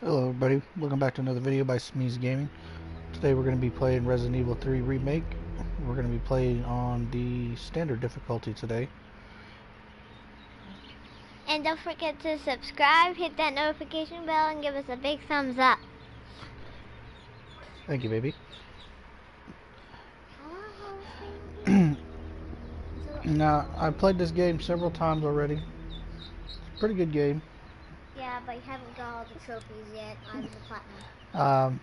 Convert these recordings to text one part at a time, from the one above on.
Hello everybody, welcome back to another video by Smeeze Gaming. Today we're going to be playing Resident Evil 3 Remake. We're going to be playing on the standard difficulty today. And don't forget to subscribe, hit that notification bell, and give us a big thumbs up. Thank you, baby. Now, I've played this game several times already. It's a pretty good game. Yeah, but you haven't got all the trophies yet. I'm the platinum.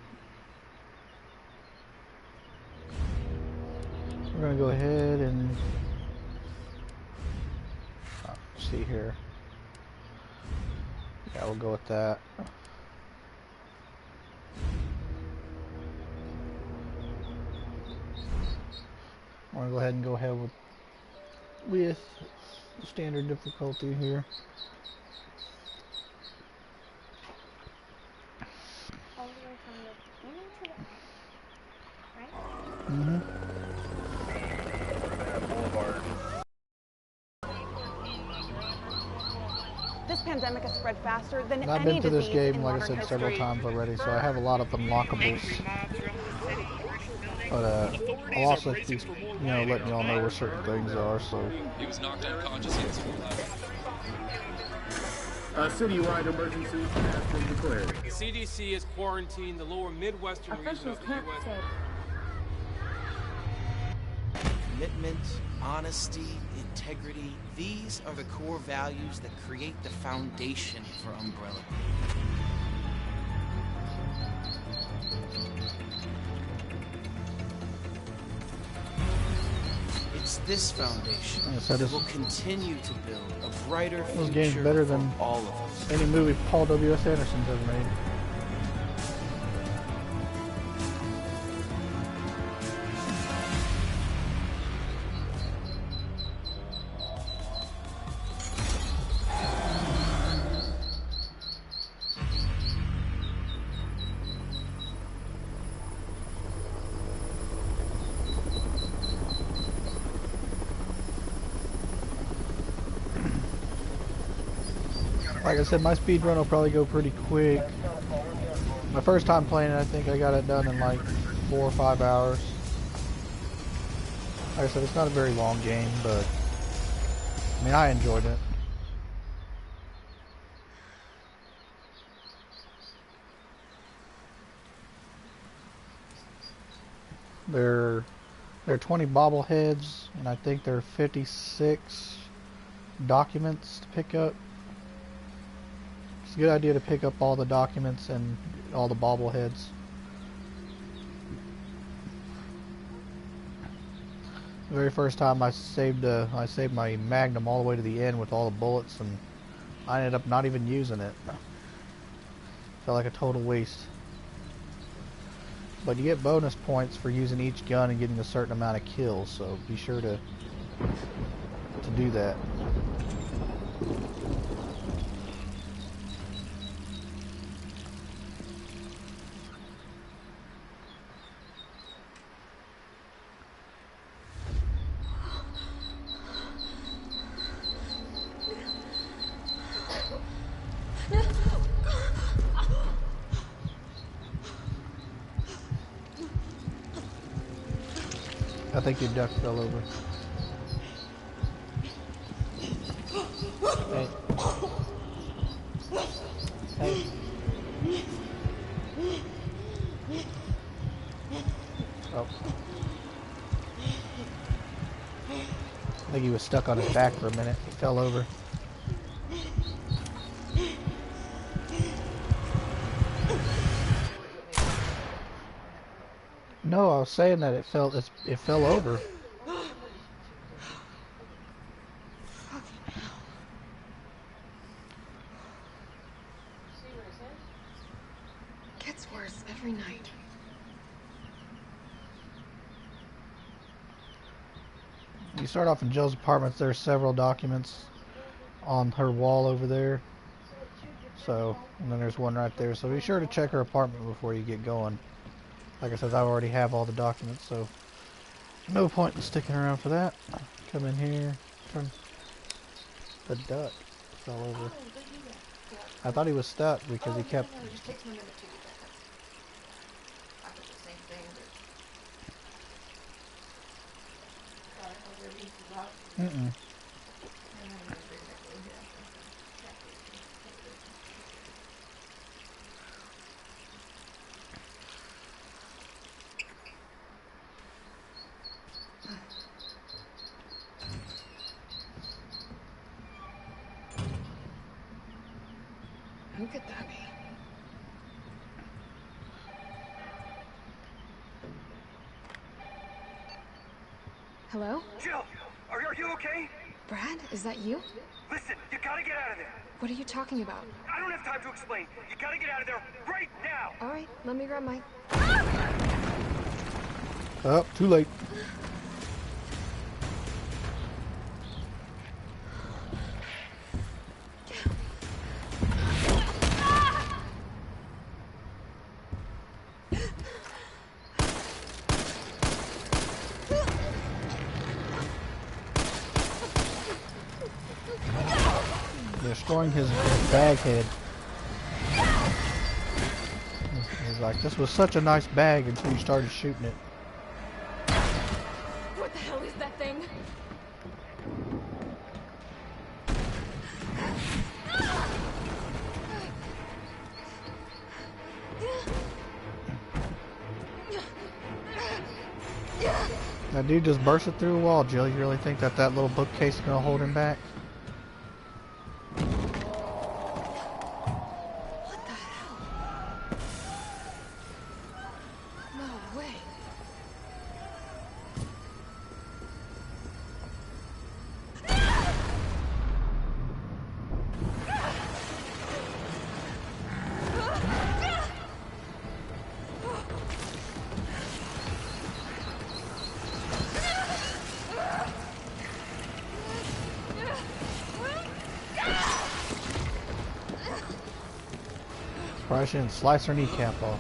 We're going to go ahead and see here. Yeah, we'll go with that. I'm going to go ahead and go ahead with the standard difficulty here. All the way from the beginning to the end, right? This pandemic has spread faster than I've any been to this disease game, in like I modern said, several history. times already, so I have a lot of unlockables. But I'll also let you all know where certain things are. So he was knocked unconscious. Citywide emergency has been declared. The CDC has quarantined the lower Midwestern region of the U.S. Commitment, honesty, integrity, these are the core values that create the foundation for Umbrella. It's this foundation that will continue to build a brighter future. This game's better than all of us. Any movie Paul W.S. Anderson's ever made. Like I said, my speed run will probably go pretty quick. My first time playing it, I think I got it done in like 4 or 5 hours. Like I said, it's not a very long game, but I mean, I enjoyed it. There are 20 bobbleheads, and I think there are 56 documents to pick up. It's a good idea to pick up all the documents and all the bobbleheads. The very first time I saved my Magnum all the way to the end with all the bullets, and I ended up not even using it. Felt like a total waste. But you get bonus points for using each gun and getting a certain amount of kills, so be sure to do that. I think your duck fell over. Hey. Hey. Oh. I think he was stuck on his back for a minute. He fell over. No, I was saying that it fell over. Gets worse every night. You start off in Jill's apartments. There are several documents on her wall over there. So, and then there's one right there. So be sure to check her apartment before you get going. Like I said, I already have all the documents, so no point in sticking around for that. Come in here, turn the duck fell over. I thought he was stuck because he kept. No, it just takes him a minute to do that. I did the same thing, but. Mm-mm. Who could that be? Hello? Jill, are you okay? Brad, is that you? Listen, you gotta get out of there. What are you talking about? I don't have time to explain. You gotta get out of there right now. All right, let me grab my... Oh, too late. Destroying his bag head. He's like, this was such a nice bag until you started shooting it. What the hell is that thing? That dude just bursted through a wall, Jill. You really think that little bookcase is going to hold him back? What the hell? No way. Probably shouldn't slice her kneecap off.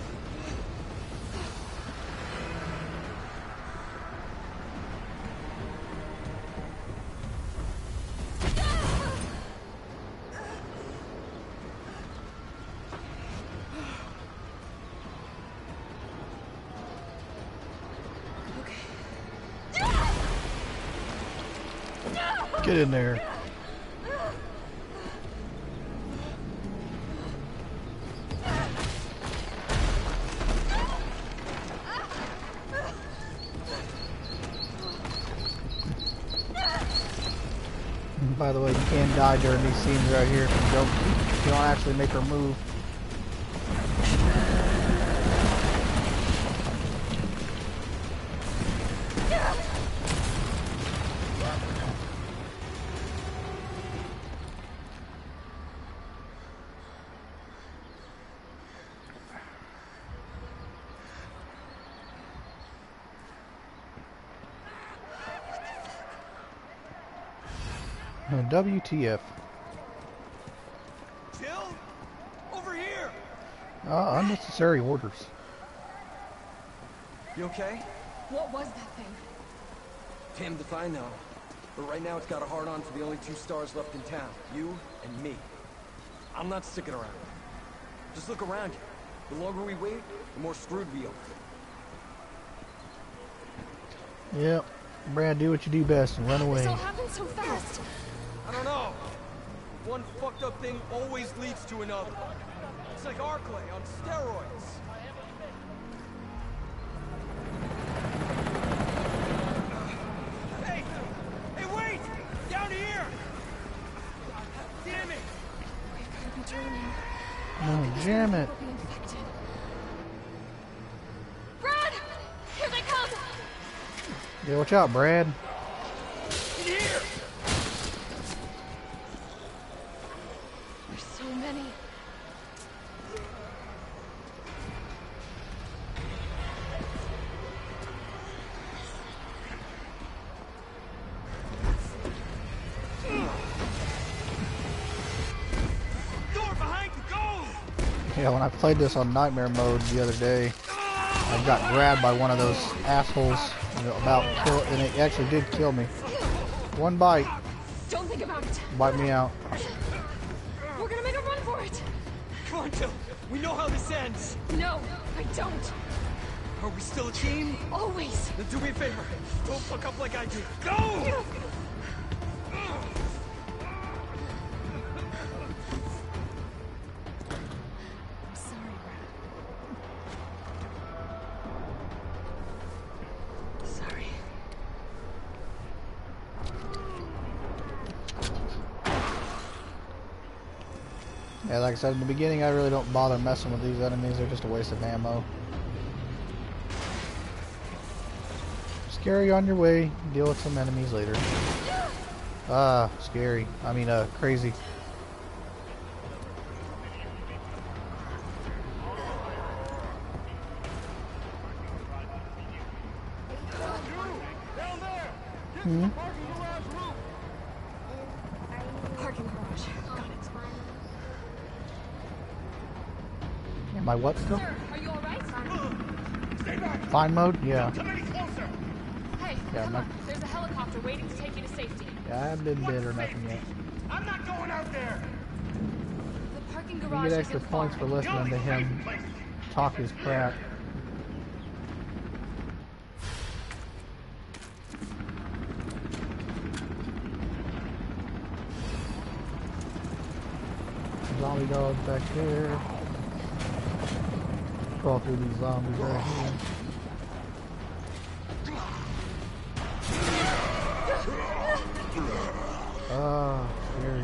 Get in there. By the way, you can die during these scenes right here if you don't actually make her move. WTF. Jill? Over here! Unnecessary orders. You okay? What was that thing? Damned if I know. But right now it's got a hard-on for the only two stars left in town. You and me. I'm not sticking around. Just look around you. The longer we wait, the more screwed we are. Yep. Brad, do what you do best and run away. This all happened so fast. I don't know. One fucked up thing always leads to another. It's like Arclay on steroids. Hey! Hey, wait! Down here! Damn it! We've got to be turning. No, damn it. We'll be infected. Brad! Here they come! Yeah, watch out, Brad. In here! There's so many. Door behind you, go! Yeah, when I played this on Nightmare mode the other day, I got grabbed by one of those assholes and it actually did kill me. One bite, Don't think about it. bite me out. We're gonna make a run for it. want to. We know how this ends. No, I don't. Are we still a team? Always. Then do me a favor. Don't fuck up like I did. Go! I'm sorry, Brad. Sorry. Yeah, like I said in the beginning, I really don't bother messing with these enemies. They're just a waste of ammo. Just carry on your way. Deal with some enemies later. Ah, scary. I mean, crazy. Hmm? Parking garage. Got it. Am I what still? Sir, are you alright? Fine mode? Yeah. Hey, Yeah, come no. on. There's a helicopter waiting to take you to safety. Yeah, I haven't been bit or nothing yet. I'm not going out there. The parking You garage get extra isn't points far. for listening to him talk his crap. Zombie dogs back there. Crawl through these zombies right here. Ah, scary.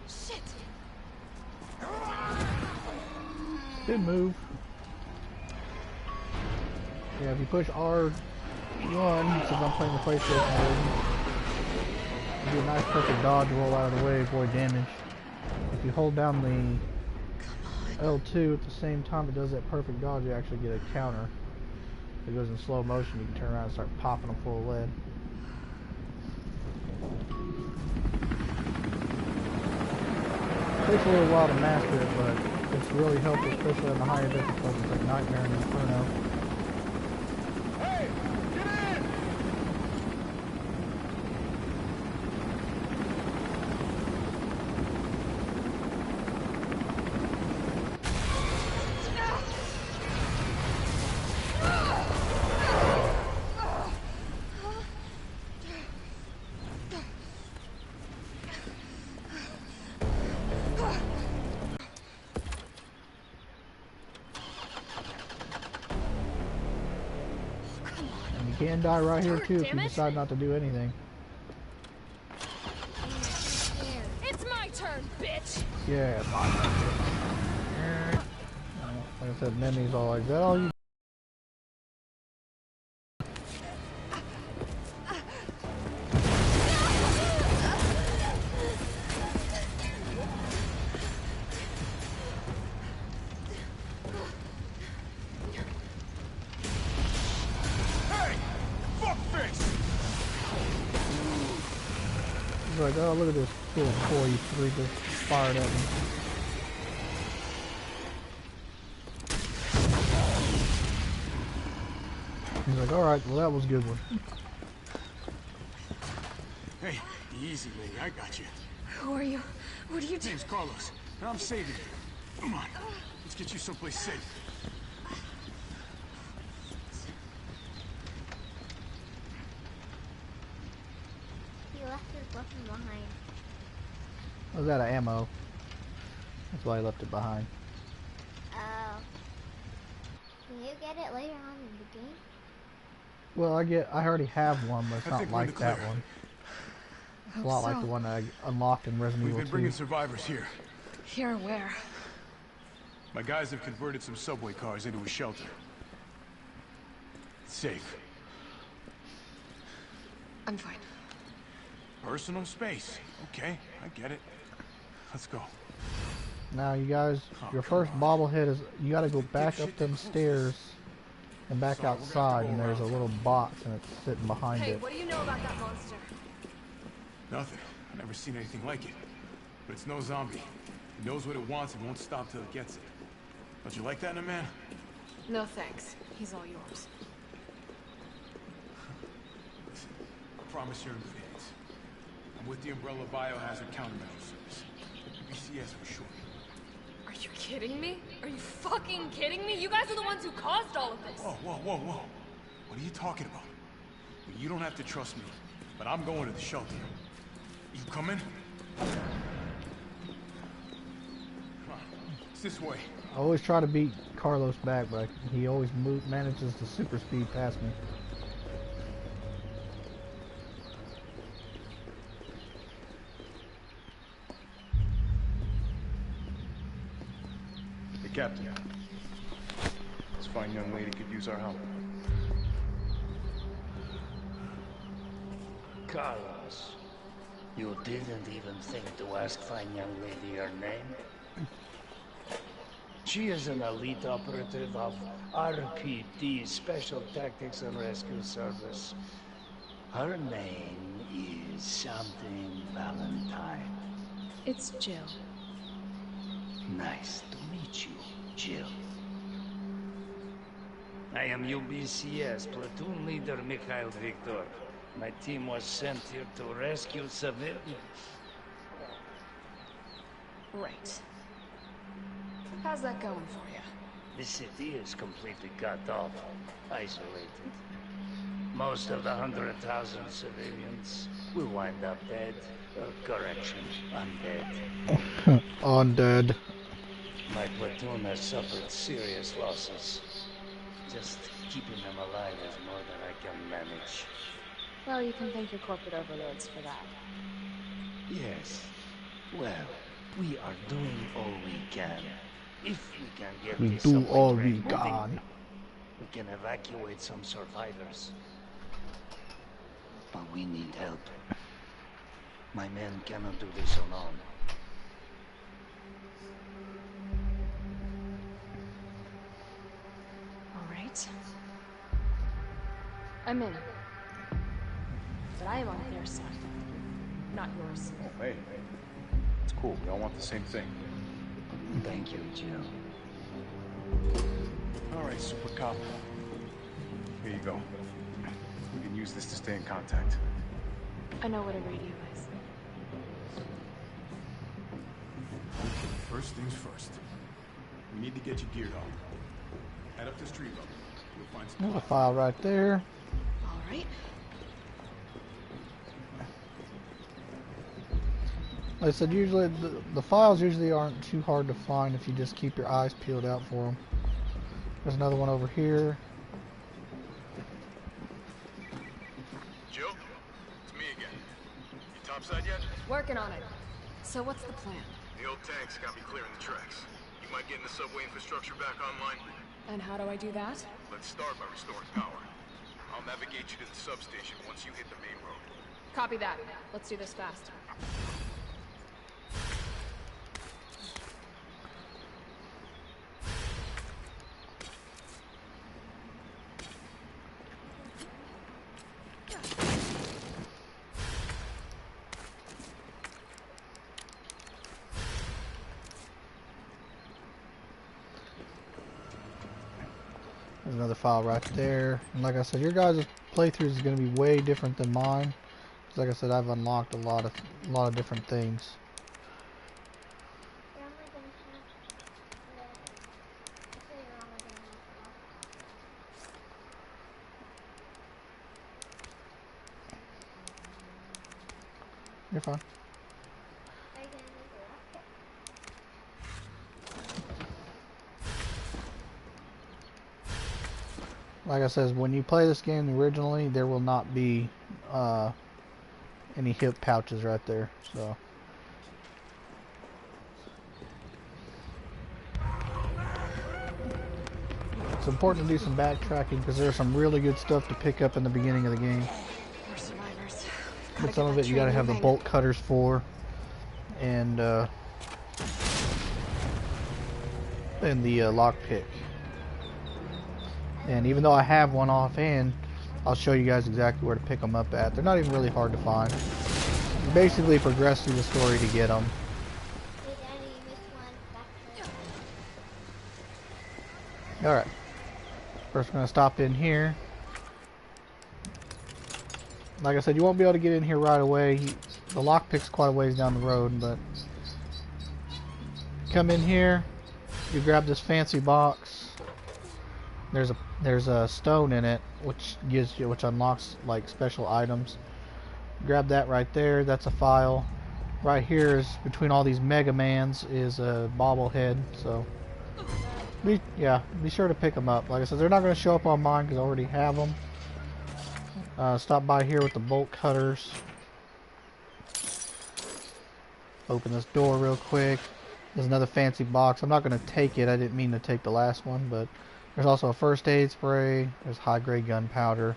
Shit! Did move. Yeah, if you push R1, since I'm playing the PlayStation version, you do a nice perfect dodge, roll out of the way, avoid damage. If you hold down the L2 at the same time it does that perfect dodge, you actually get a counter. If it goes in slow motion, you can turn around and start popping them full of lead. It takes a little while to master it, but it's really helpful, especially on the higher difficulties like Nightmare and Inferno. Hey, get in! And you can die right here too if you decide not to do anything. It's my turn, bitch! Yeah, like I said, enemies all like that. All you Hey! Fuckface! He's like, oh, look at this cool boy, you three just fired at me. He's like, alright, well that was a good one. Hey, easy, lady. I got you. Who are you? What do you do? Name's Carlos, and I'm saving you. Come on, let's get you someplace safe. He left his weapon behind. I was out of ammo. That's why I left it behind. Oh. Can you get it later on in the game? Well, I already have one, but it's I not think we're in like the that clear. one. It's a lot like the one that I unlocked in Resident We've Evil been 2. bringing survivors here. Here, where? My guys have converted some subway cars into a shelter. It's safe. I'm fine. Personal space. Okay, I get it. Let's go. Now, you guys, your first bobblehead is you got to go back up them stairs and back outside, and there's a little box, and it's sitting behind Hey, it. what do you know about that monster? Nothing. I've never seen anything like it. But it's no zombie. It knows what it wants and won't stop till it gets it. Don't you like that in a man? No thanks. He's all yours. Listen, I promise you're in good hands. I'm with the Umbrella Biohazard Countermeasure Service. BCS for short. Are you kidding me? Are you fucking kidding me? You guys are the ones who caused all of this. Whoa, whoa, whoa, whoa. What are you talking about? Well, you don't have to trust me, but I'm going to the shelter. You coming? Come on, it's this way. I always try to beat Carlos back, but he always manages to super speed past me. Hey, Captain. This fine young lady could use our help. Carlos, you didn't even think to ask fine young lady her name? She is an elite operative of RPD, Special Tactics and Rescue Service. Her name is something Valentine. It's Jill. Nice to meet you, Jill. I am UBCS Platoon Leader Mikhail Victor. My team was sent here to rescue civilians. Right. How's that going for you? The city is completely cut off, isolated. Most of the 100,000 civilians will wind up dead. Correction, undead. Undead. My platoon has suffered serious losses. Just keeping them alive is more than I can manage. Well, you can thank your corporate overlords for that. Yes. Well, we are doing all we can. If we can get We this do subway all train we moving, can. we can evacuate some survivors. But we need help. My men cannot do this alone. All right. I'm in. But I am on their side, not yours. Oh, hey. It's cool. We all want the same thing. Thank you, Jill. All right, Super Cop. Here you go. We can use this to stay in contact. I know what a radio is. First things first. We need to get you geared up. Head up the street level. You'll find some. There's a file right there. All right. Like I said, usually the files usually aren't too hard to find if you just keep your eyes peeled out for them. There's another one over here. Jill, it's me again. You topside yet? Working on it. So what's the plan? The old tanks got me clearing the tracks. You mind getting the subway infrastructure back online? And how do I do that? Let's start by restoring power. I'll navigate you to the substation once you hit the main road. Copy that. Let's do this fast. There's another file right there. And like I said, your guys' playthrough is going to be way different than mine. 'Cause like I said, I've unlocked a lot of different things. You're fine. Like I said, when you play this game originally, there will not be any hip pouches right there. So it's important to do some backtracking because there's some really good stuff to pick up in the beginning of the game. We're survivors. But some of it you gotta have the bolt cutters for, and the lockpick. And even though I have one offhand, I'll show you guys exactly where to pick them up at. They're not even really hard to find. You basically progress through the story to get them. Alright. First, we're going to stop in here. Like I said, you won't be able to get in here right away. The lockpick's quite a ways down the road, but come in here. You grab this fancy box. There's a stone in it, which unlocks like special items. Grab that right there. That's a file. Right here is between all these Mega Mans is a bobblehead. So be sure to pick them up. Like I said, they're not going to show up on mine because I already have them. Stop by here with the bolt cutters. Open this door real quick. There's another fancy box. I'm not going to take it. I didn't mean to take the last one, but there's also a first aid spray. There's high-grade gunpowder.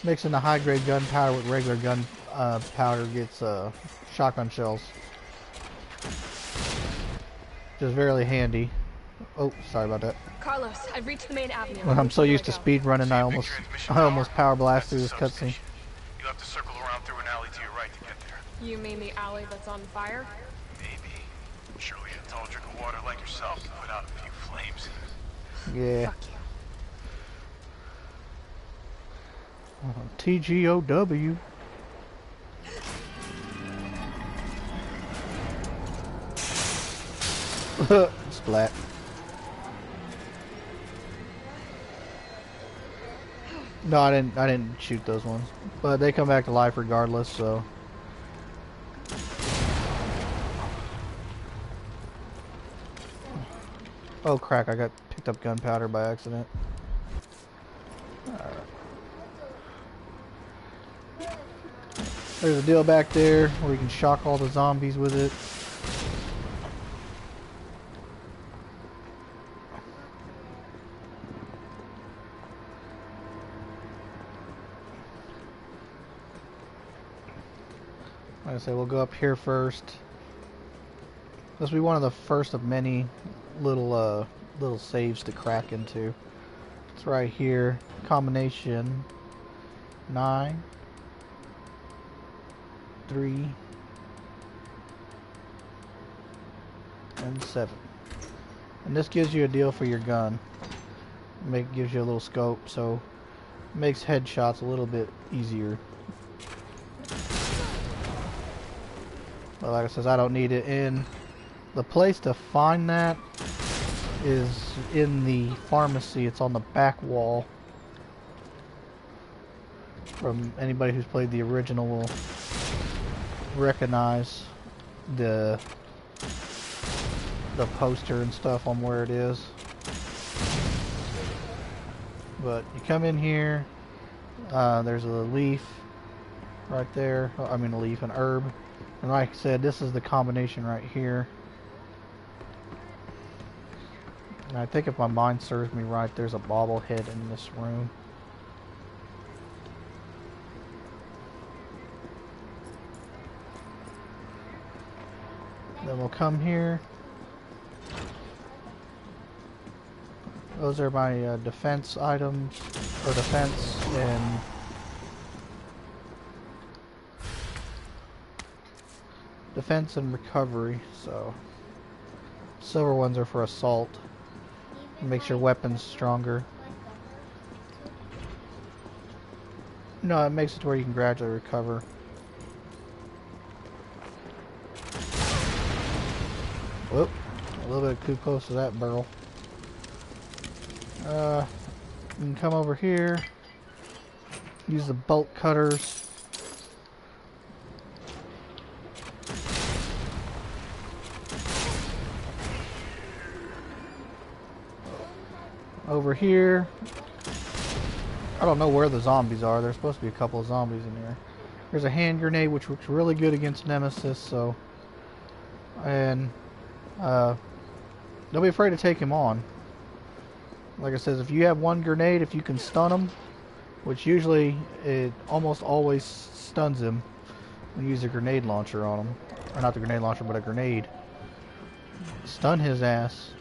Mixing the high-grade gunpowder with regular gunpowder gets shotgun shells. Just very handy. Oh, sorry about that. Carlos, I've reached the main avenue. Well, I'm so used to speed running, I almost power blast through this cutscene. You'll have to circle around through an alley to your right to get there. You mean the alley that's on fire? Maybe. Surely a tall drink of water like yourself can put out a few flames. Yeah. Fuck you. TGOW. Splat. No, I didn't shoot those ones, but they come back to life regardless. So. Oh crack! I got picked up gunpowder by accident. Alright. There's a deal back there where you can shock all the zombies with it. Like I said, we'll go up here first. This will be one of the first of many little saves to crack into. It's right here. Combination 9, 3, and 7. And this gives you a deal for your gun. Gives you a little scope, so it makes headshots a little bit easier. But like I said, I don't need it. And the place to find that is in the pharmacy. It's on the back wall. From anybody who's played the original will recognize the poster and stuff on where it is. But you come in here. There's a leaf right there. I mean, a leaf, an herb. And like I said, this is the combination right here. And I think if my mind serves me right, there's a bobblehead in this room. Then we'll come here. Those are my defense items, or defense and recovery. So silver ones are for assault. It makes your weapons stronger. No, it makes it to where you can gradually recover. Whoop, a little bit too close to that barrel. You can come over here, use the bolt cutters. Over here, I don't know where the zombies are. There's supposed to be a couple of zombies in here. There's a hand grenade which works really good against Nemesis, so, and don't be afraid to take him on. Like I said, if you have one grenade, if you can stun him, which usually it almost always stuns him when you use a grenade launcher on him, or not the grenade launcher, but a grenade. Stun his ass.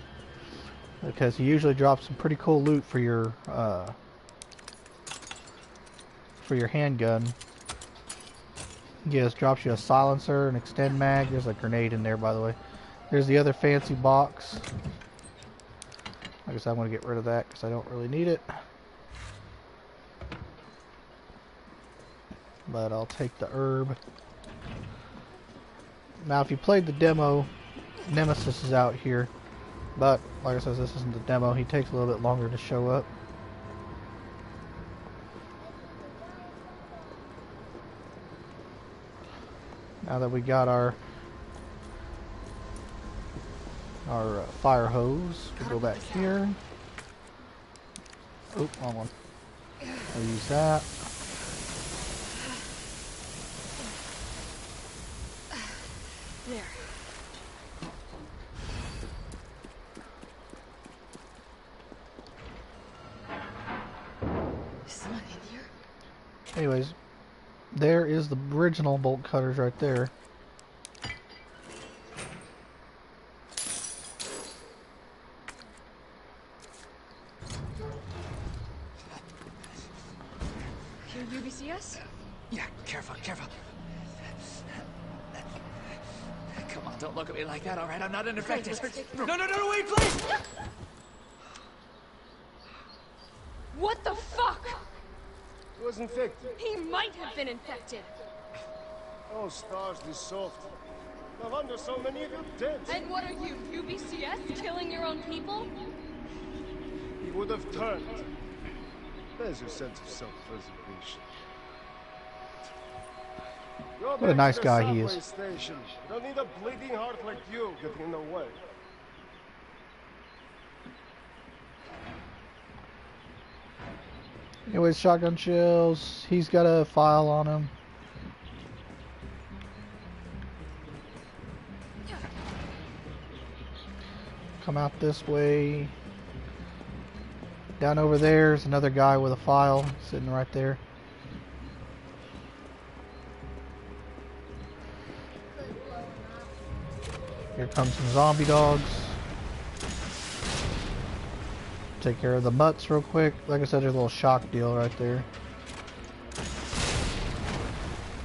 Because he usually drops some pretty cool loot for your handgun. Yes, drops you a silencer, an extend mag. There's a grenade in there, by the way. Here's the other fancy box. I guess I'm going to get rid of that because I don't really need it. But I'll take the herb. Now if you played the demo, Nemesis is out here. But, like I said, this isn't the demo. He takes a little bit longer to show up. Now that we got our fire hose, we go back here. Oh, wrong one. I'll use that. There. Is someone in here? Anyways, there is the original bolt cutters right there. Here, UBCS? Yeah, careful, careful. Come on, don't look at me like that, alright? I'm not unaffected. No, no, no, no, wait, please! What the fuck? He was infected. He might have been infected. Oh, stars, this soft. No wonder so many of you dead. And what are you, UBCS? Killing your own people? He would have turned. There's your sense of self-preservation. What a nice guy he is. Station. You don't need a bleeding heart like you getting in the way. Anyways, shotgun shells. He's got a file on him. Come out this way. Down over there's another guy with a file sitting right there. Here comes some zombie dogs. Take care of the mutts real quick. Like I said, there's a little shock deal right there.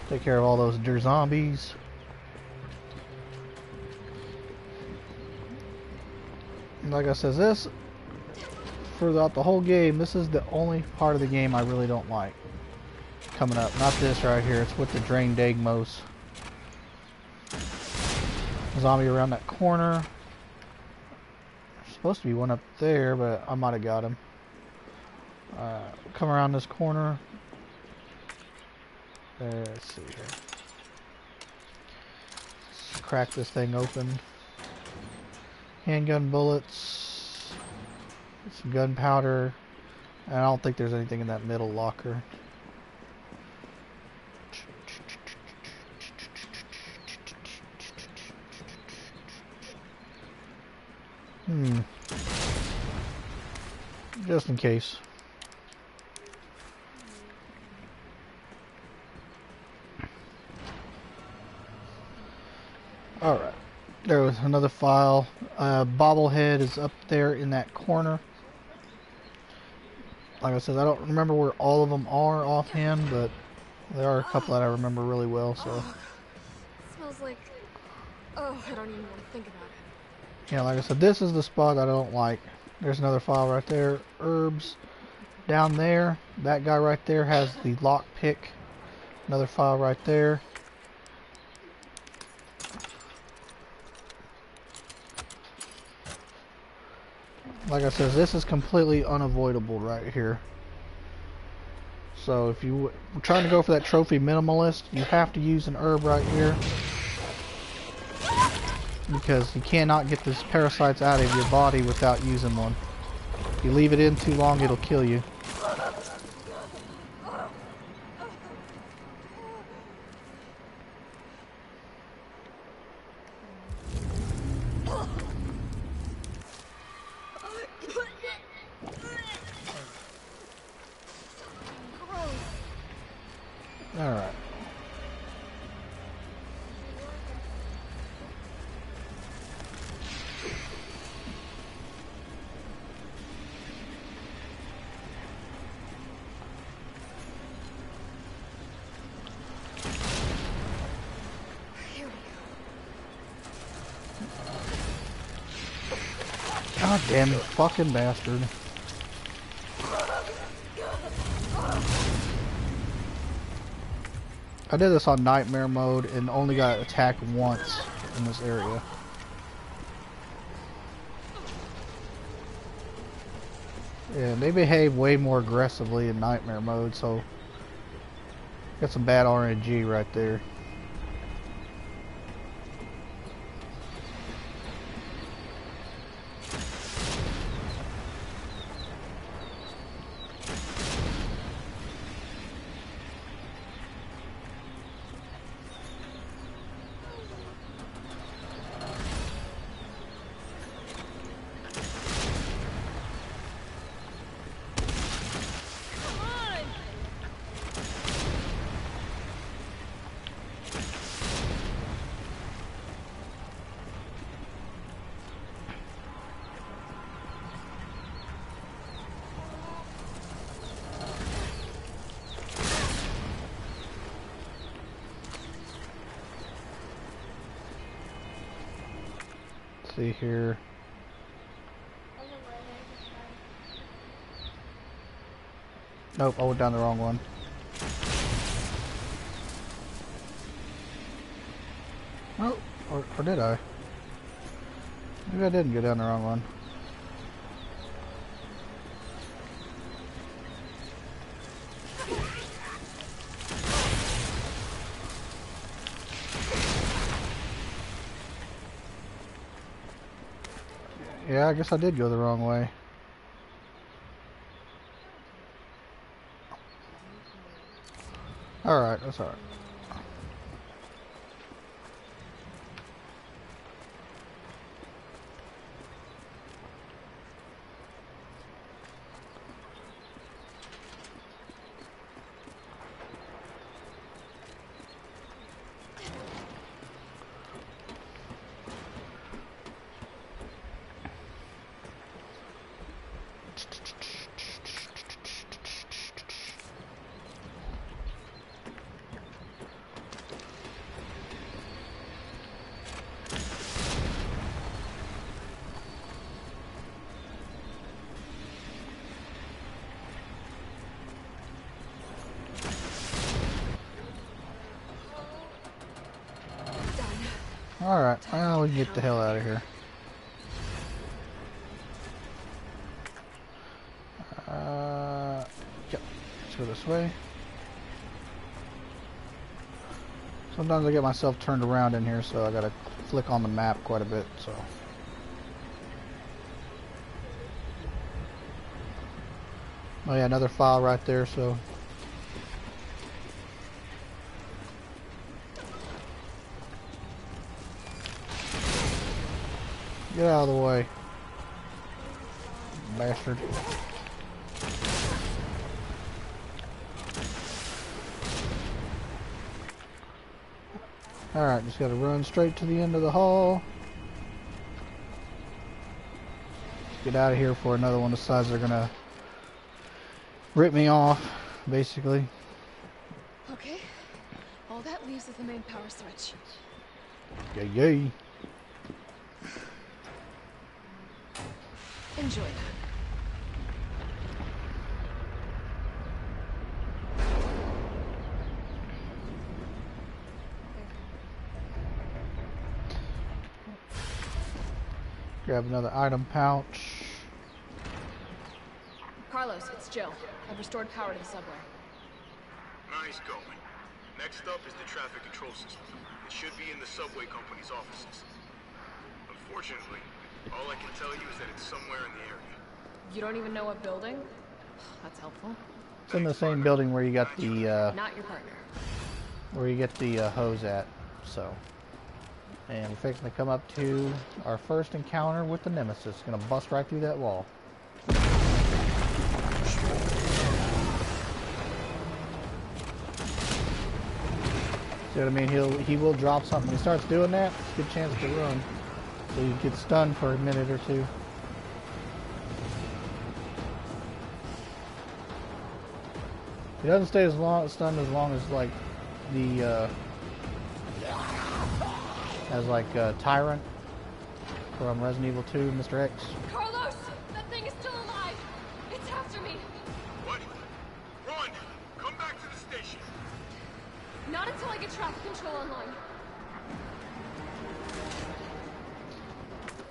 Take care of all those deer zombies. And like I said, this, throughout the whole game, this is the only part of the game I really don't like. Coming up. Not this right here. It's with the drained Dagmos. Zombie around that corner. There's supposed to be one up there, but I might have got him. Come around this corner. Let's see here. Let's crack this thing open. Handgun bullets. Some gunpowder. And I don't think there's anything in that middle locker. Just in case. Alright. There was another file. Bobblehead is up there in that corner. Like I said, I don't remember where all of them are offhand, but there are a couple that I remember really well, so. It smells like... Oh, I don't even want to think about it. Yeah, like I said, this is the spot I don't like. There's another file right there. Herbs. Down there, that guy right there has the lock pick. Another file right there. Like I said, this is completely unavoidable right here. So if you're trying to go for that trophy minimalist, you have to use an herb right here. Because you cannot get these parasites out of your body without using one. If you leave it in too long, it'll kill you. Alright. God damn it, fucking bastard. I did this on nightmare mode and only got attacked once in this area. Yeah, they behave way more aggressively in nightmare mode, so got some bad RNG right there. See here. Nope, I went down the wrong one. Oh, or did I? Maybe I didn't go down the wrong one. Yeah, I guess I did go the wrong way. Alright, that's alright. Alright, well, we can get the hell out of here. Yep, let's go this way. Sometimes I get myself turned around in here, so I gotta flick on the map quite a bit, so. Oh yeah, another file right there, so. Get out of the way, bastard. Alright, just gotta run straight to the end of the hall. Get out of here before another one decides they're gonna rip me off, basically. Okay. All that leaves is the main power switch. Yay, yay. Enjoy. Grab another item pouch. Carlos, it's Jill. I've restored power to the subway. Nice going. Next up is the traffic control system. It should be in the subway company's offices. Unfortunately, all I can tell you is that it's somewhere in the area. You don't even know what building? That's helpful. It's in the same building where you got the Not your partner. where you get the hose at, so. And we're fixing to come up to our first encounter with the Nemesis. Gonna bust right through that wall. See what I mean? He will drop something. When he starts doing that, it's a good chance to run. So you get stunned for a minute or two. He doesn't stay stunned as long as like the Tyrant from Resident Evil 2, Mr. X. Carlos! Not until I get traffic control online.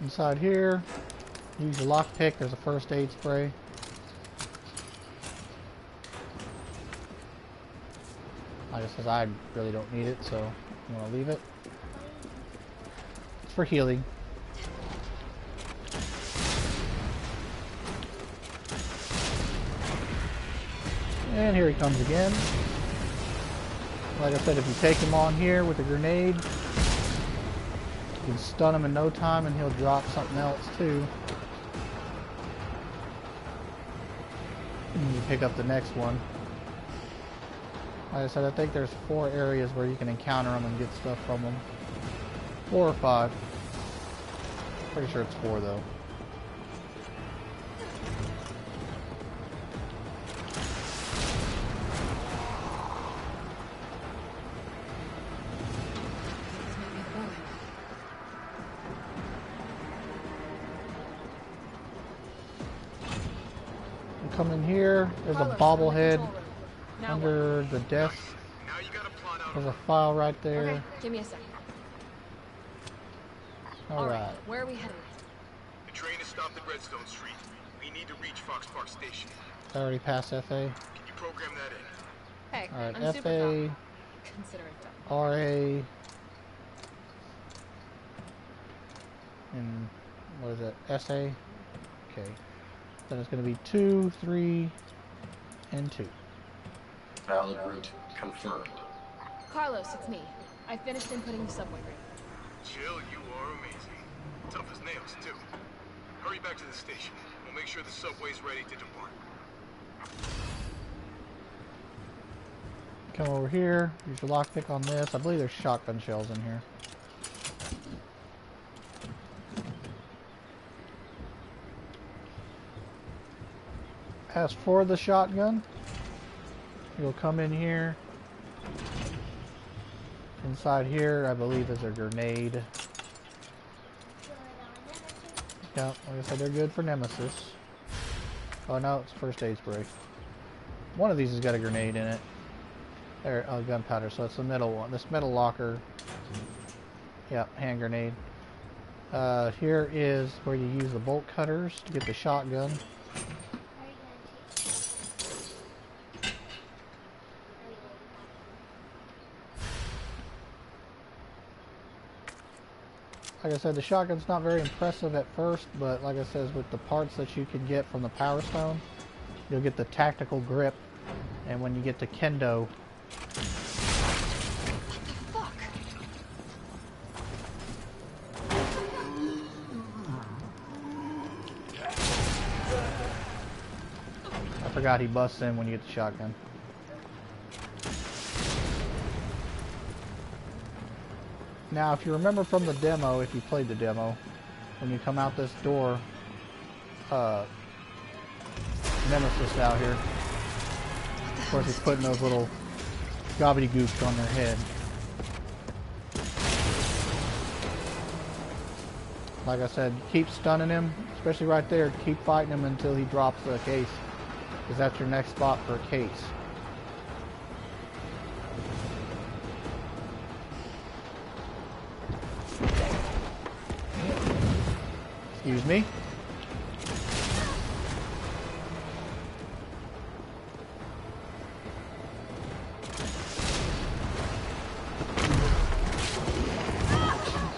Inside here, use your lockpick. There's a first aid spray. Like I said, I really don't need it, so I'm gonna leave it. It's for healing. And here he comes again. Like I said, if you take him on here with a grenade, you can stun him in no time and he'll drop something else too. And you pick up the next one. Like I said, I think there's 4 areas where you can encounter them and get stuff from them. 4 or 5. Pretty sure it's 4 though. Come in here. There's a bobblehead under the desk. There's a file right there. Okay, give me a second. Alright. Where are we headed? The train is stopped at Redstone Street. We need to reach Fox Park Station. I already passed FA. Can you program that in? Hey, Alright, I'm super FA, calm. Consider it done. RA, and what is it? SA? Okay. Then it's going to be 2, 3, and 2. Valid route confirmed. Carlos, it's me. I finished inputting the subway route. Jill, you are amazing. Tough as nails, too. Hurry back to the station. We'll make sure the subway's ready to depart. Come over here. Use your lockpick on this. I believe there's shotgun shells in here. As for the shotgun, you'll come in here. Inside here, I believe, is a grenade. Yeah, like I said, they're good for Nemesis. Oh no, it's first aid spray. One of these has got a grenade in it. There, oh, gunpowder. So it's the middle one. This middle locker. Yep, hand grenade. Here is where you use the bolt cutters to get the shotgun. Like I said, the shotgun's not very impressive at first, but like I said, with the parts that you can get from the Power Stone, you'll get the tactical grip, and when you get to Kendo... What the fuck? I forgot he busts in when you get the shotgun. Now, if you remember from the demo, if you played the demo, when you come out this door, Nemesis out here. Of course, he's putting those little gobbledygooks on their head. Like I said, keep stunning him, especially right there. Keep fighting him until he drops the case, because that's your next spot for a case. Excuse me.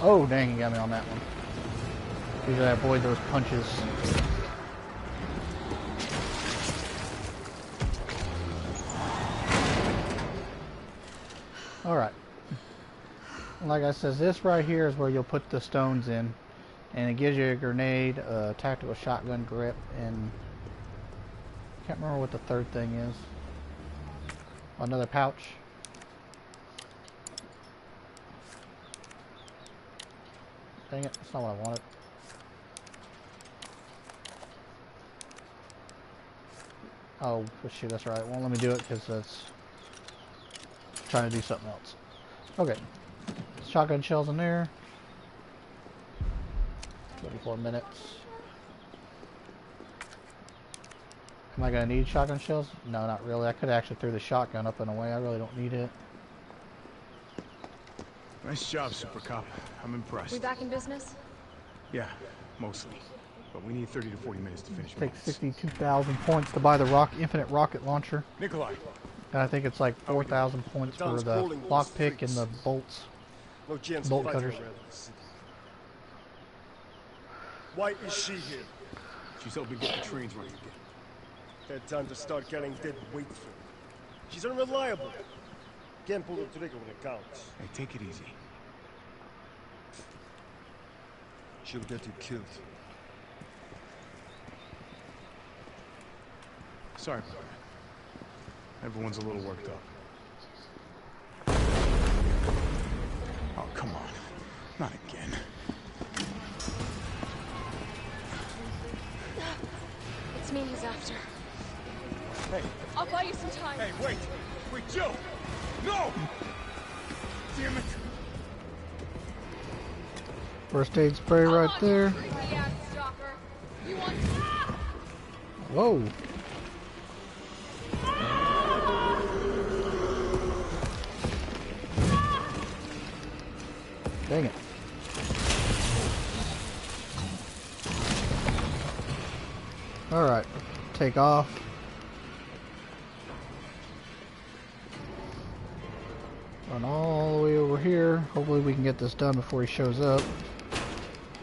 Oh, dang, he got me on that one. Usually I avoid those punches. Alright. Like I said, this right here is where you'll put the stones in. And it gives you a grenade, a tactical shotgun grip, and I can't remember what the third thing is. Another pouch. Dang it, that's not what I wanted. Oh, well, shoot, that's right. It won't let me do it because it's trying to do something else. Okay. Shotgun shells in there. 24 minutes. Am I going to need shotgun shells? No, not really. I could actually throw the shotgun up and away. I really don't need it. Nice job, Super Cop. I'm impressed. We back in business? Yeah, mostly. But we need 30 to 40 minutes to finish Takes maintenance. 62,000 points to buy the infinite rocket launcher. Nikolai. And I think it's like 4,000 points for the lockpick and the bolts. No chance Bolt of fighting cutters. around the city. Why is she here? She's helping get the trains running again. Had time to start getting dead weight for it. She's unreliable. Can't pull the trigger when it counts. Hey, take it easy. She'll get you killed. Sorry about that. Everyone's a little worked up. Oh, come on. Not again. It's me he's after. Hey. I'll buy you some time. Hey, wait! Wait, Joe! No! Damn it! First aid spray right there. You want... Whoa. Dang it. Alright, take off. Run all the way over here. Hopefully we can get this done before he shows up.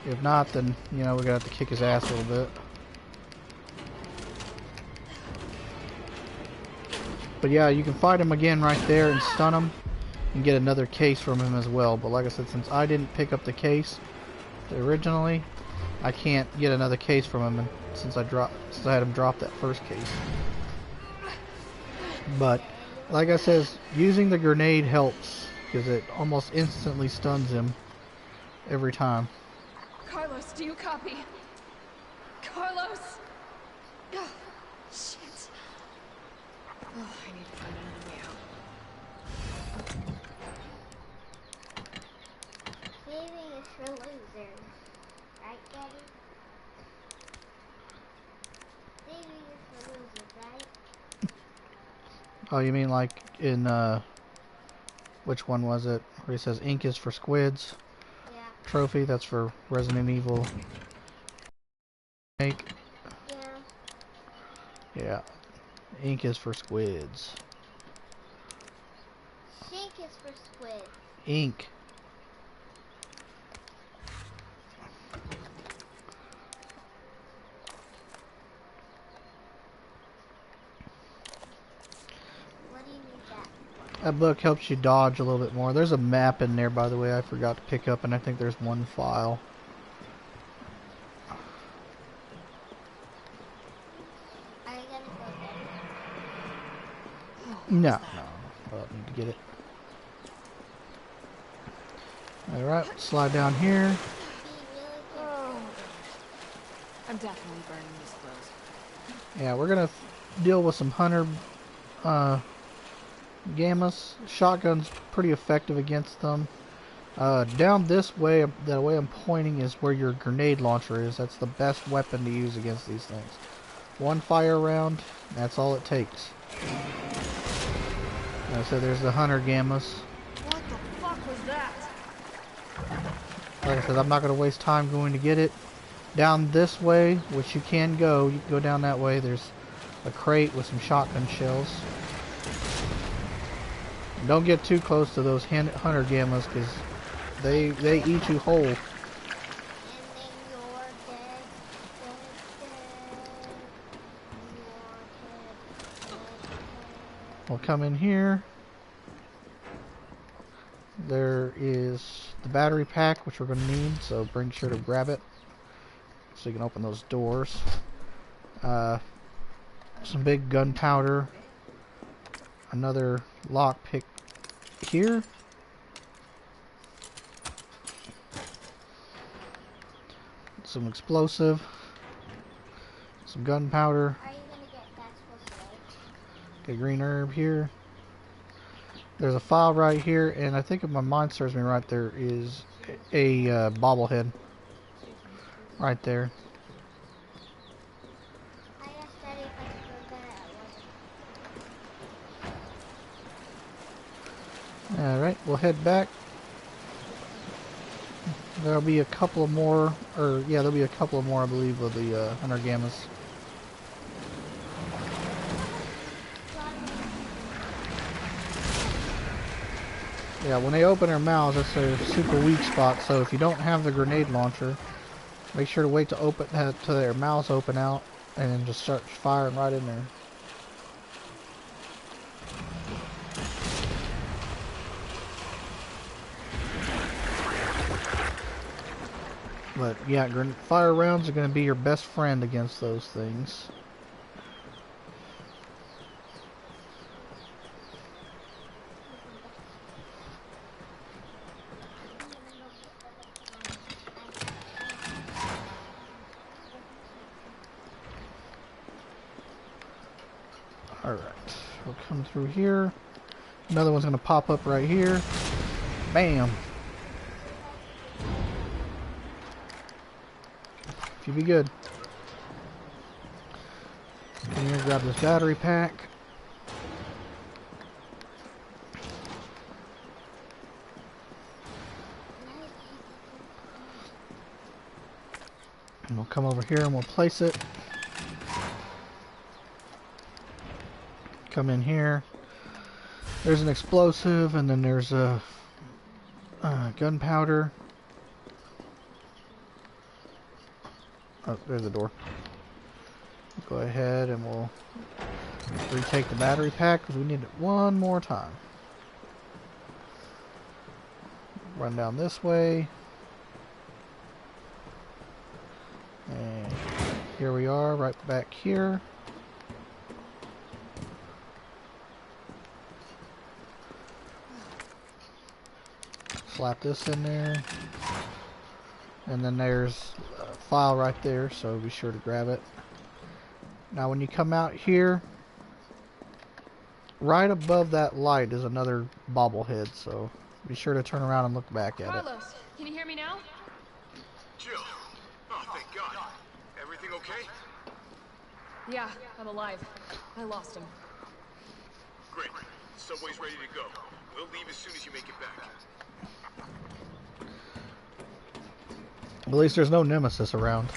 If not, then, you know, we're gonna have to kick his ass a little bit. But yeah, you can fight him again right there and stun him. And get another case from him as well. But like I said, since I didn't pick up the case originally, I can't get another case from him, and since I had him drop that first case. But like I said, using the grenade helps because it almost instantly stuns him every time. Carlos, do you copy? Carlos! Oh, shit. Oh, I need to find another way out. Saving is for losers. Right, Daddy? Saving is for losers, right? Oh, you mean like in, which one was it? Where he says ink is for squids. Yeah. Trophy, that's for Resident Evil. Remake. Yeah. Yeah. Ink is for squids. Shink is for squid. Ink. What do you need that? That book helps you dodge a little bit more. There's a map in there, by the way, I forgot to pick up, and I think there's one file. Are you gonna go there? No, no, I don't need to get it. Alright, slide down here. Oh. I'm definitely burning these clothes. Yeah, we're gonna deal with some hunter gammas. Shotgun's pretty effective against them. Down this way, the way I'm pointing is where your grenade launcher is. That's the best weapon to use against these things. One fire round, that's all it takes. So there's the hunter gammas. What the fuck was that? Like I said, I'm not going to waste time going to get it. Down this way, which you can go down that way. There's a crate with some shotgun shells. And don't get too close to those hunter gammas because they eat you whole. And then you're dead. We'll come in here. There is the battery pack, which we're going to need, so bring sure to grab it so you can open those doors. Some big gunpowder. Another lockpick here. Some explosive. Some gunpowder. Are you gonna get that supposed to Okay, green herb here. There's a file right here, and I think if my mind serves me right, there is a bobblehead right there. I asked Daddy if I could go get it at once. Alright, we'll head back. There'll be a couple of more, or yeah, there'll be a couple of more, I believe, of the Hunter Gammas. Yeah, when they open their mouths, that's their super weak spot. So if you don't have the grenade launcher, make sure to wait to open to their mouths open out, and then just start firing right in there. But yeah, fire rounds are going to be your best friend against those things. Alright, we'll come through here. Another one's going to pop up right here. Bam! If you be good. Come here, grab this battery pack. And we'll come over here and we'll place it. Come in here. There's an explosive, and then there's a gunpowder. Oh, there's the door. Go ahead and we'll retake the battery pack because we need it one more time. Run down this way. And here we are, right back here. Slap this in there. And then there's a file right there, so be sure to grab it. Now when you come out here, right above that light is another bobblehead, so be sure to turn around and look back at it. Carlos, can you hear me now? Jill! Oh, thank God. Everything okay? Yeah, I'm alive. I lost him. Great. Subway's ready to go. We'll leave as soon as you make it back. At least there's no nemesis around.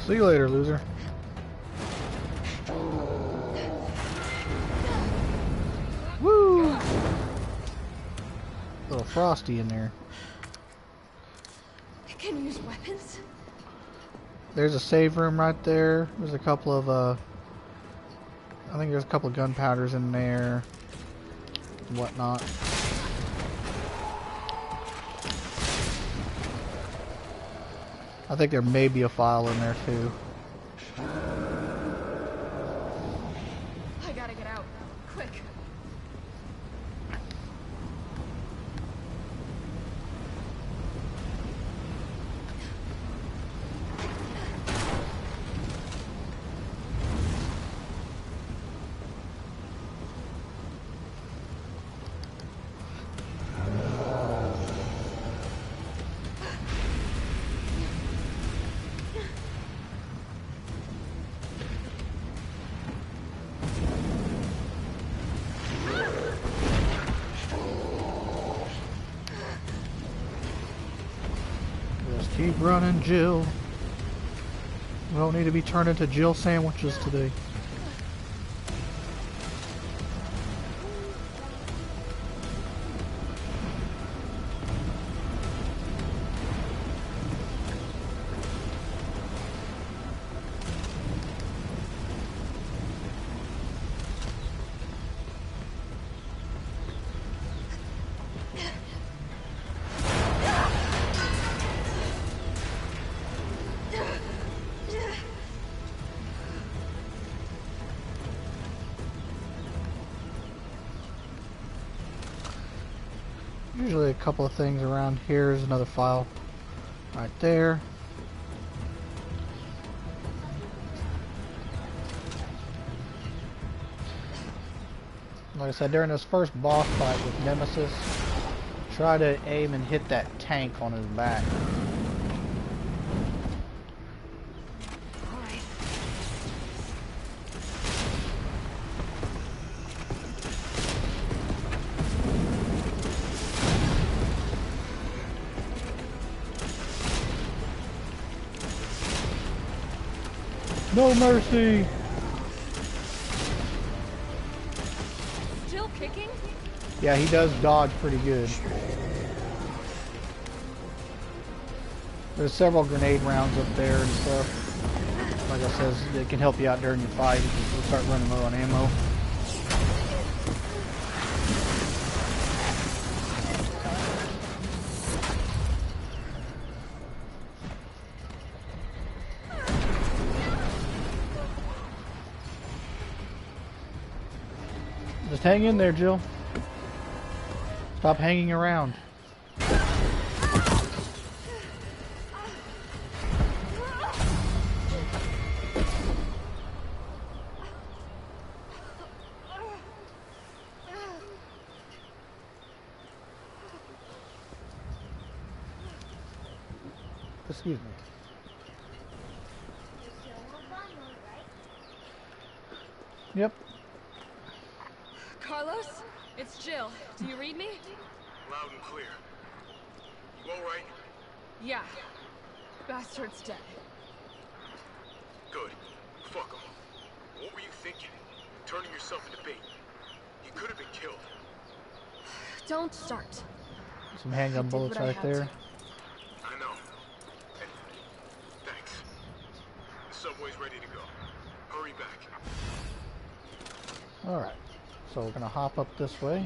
See you later, loser. Woo! Little frosty in there. I can use weapons? There's a save room right there. There's a couple of, I think there's a couple of gunpowders in there. And whatnot. I think there may be a file in there too. I gotta get out. Quick. Keep running, Jill. We don't need to be turned into Jill sandwiches today. Usually a couple of things around here. Is another file right there. Like I said, during this first boss fight with Nemesis, Try to aim and hit that tank on his back. No mercy! Still kicking? Yeah, he does dodge pretty good. There's several grenade rounds up there and stuff. Like I says, it can help you out during your fight if you start running low on ammo. Just hang in there, Jill. Stop hanging around. Excuse me. Yep. Carlos? It's Jill. Do you read me? Loud and clear. You all right? Yeah. Bastard's dead. Good. Fuck him. What were you thinking? Turning yourself into bait. He could have been killed. Don't start. Some handgun bullets right there. I know. And thanks. The subway's ready to go. Hurry back. Alright. So we're gonna hop up this way.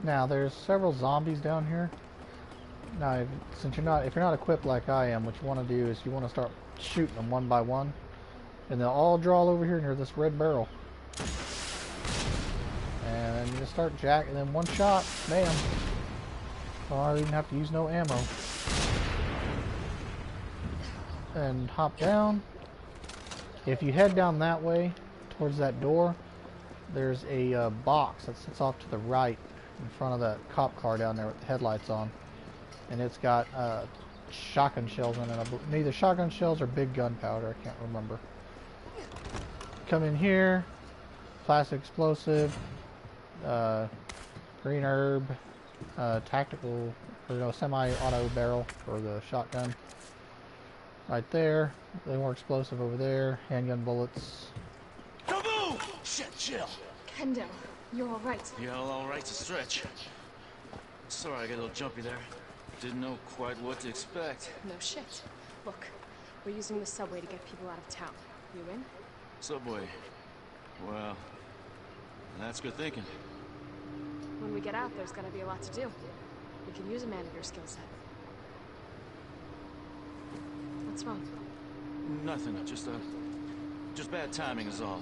Now there's several zombies down here. Now if you're not equipped like I am, what you want to do is you want to start shooting them one by one, and they'll all draw over here near this red barrel. And then you just start jacking them, one shot, bam. So I don't even have to use no ammo. And hop down. If you head down that way towards that door, there's a box that sits off to the right in front of that cop car down there with the headlights on, and it's got shotgun shells in it. Neither shotgun shells or big gunpowder, I can't remember. Come in here, plastic explosive, green herb, tactical, or no, semi-auto barrel for the shotgun. Right there, the more explosive over there, handgun bullets. Kaboom! Shit, Jill. Kendo, you're all right. Yeah, all right to stretch. Sorry, I got a little jumpy there. Didn't know quite what to expect. No shit. Look, we're using the subway to get people out of town. You in? Subway. Well, that's good thinking. When we get out, there's gonna be a lot to do. We can use a man of your skill set. What's wrong? Nothing. Just bad timing is all.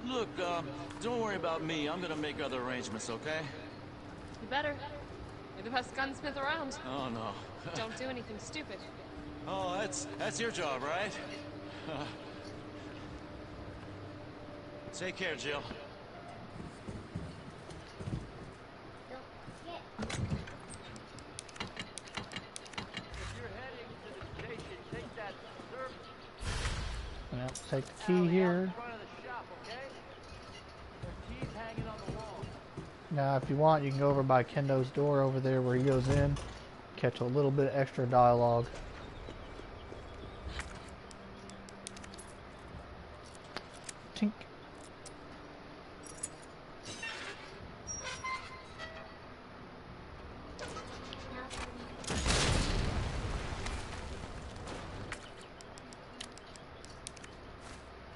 Look, don't worry about me. I'm gonna make other arrangements, okay? You better. You're the best gunsmith around. Oh, no. Don't do anything stupid. Oh, that's your job, right? Take care, Jill. Well, take the key here. Now, if you want, you can go over by Kendo's door over there where he goes in, catch a little bit extra dialogue. Tink.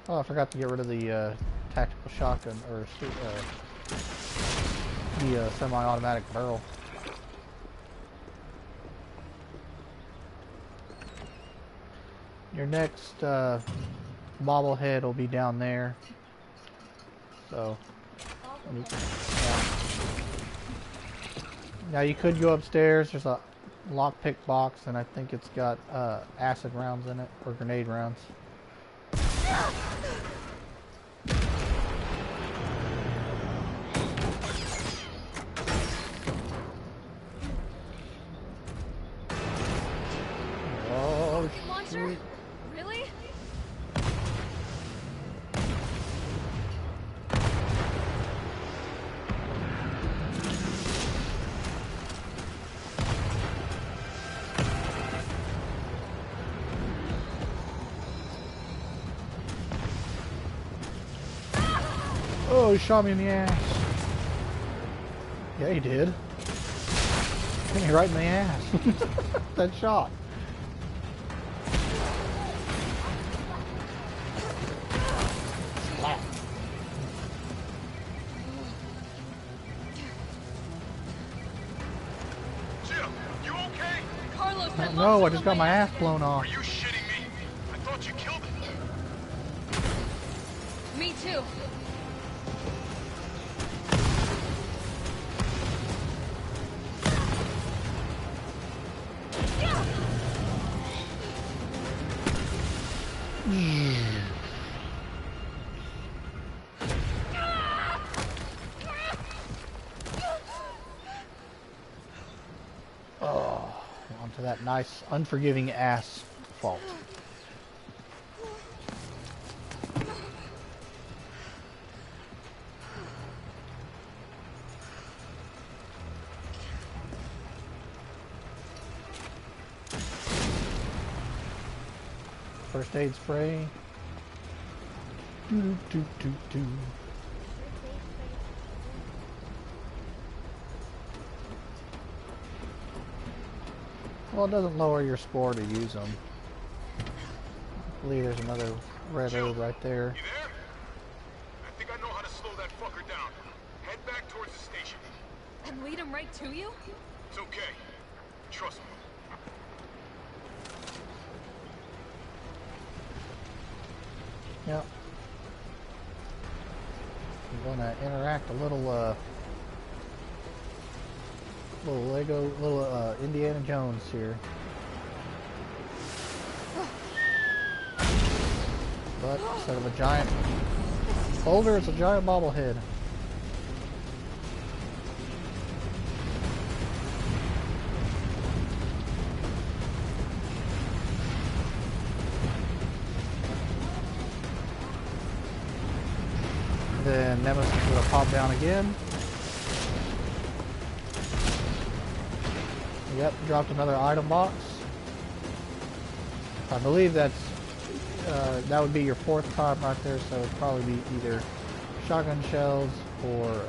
Oh, I forgot to get rid of the tactical shotgun, or the semi-automatic barrel. Your next bobblehead will be down there. So, now you could go upstairs. There's a lockpick box, and I think it's got acid rounds in it, or grenade rounds. Oh, Launcher? Really? Oh, he shot me in the ass. Yeah, he did. Hit me right in the ass. That shot. Slap. Jill, you okay? Carlos, that No, I launcher's just on got my ass again. blown off. Are you shitting me? I thought you killed him. Me too. Oh, onto that nice, unforgiving asphalt. First aid spray. Doo, doo, doo, doo. Well, it doesn't lower your score to use them. I believe there's another red herb right there. You there? I think I know how to slow that fucker down. Head back towards the station. And lead him right to you? It's okay. Trust me. Yep. I'm gonna interact a little, little Indiana Jones here. But instead of a giant boulder, it's a giant bobblehead. Then Nemesis is going to pop down again. Yep, dropped another item box. I believe that's that would be your fourth time right there, so it'd probably be either shotgun shells or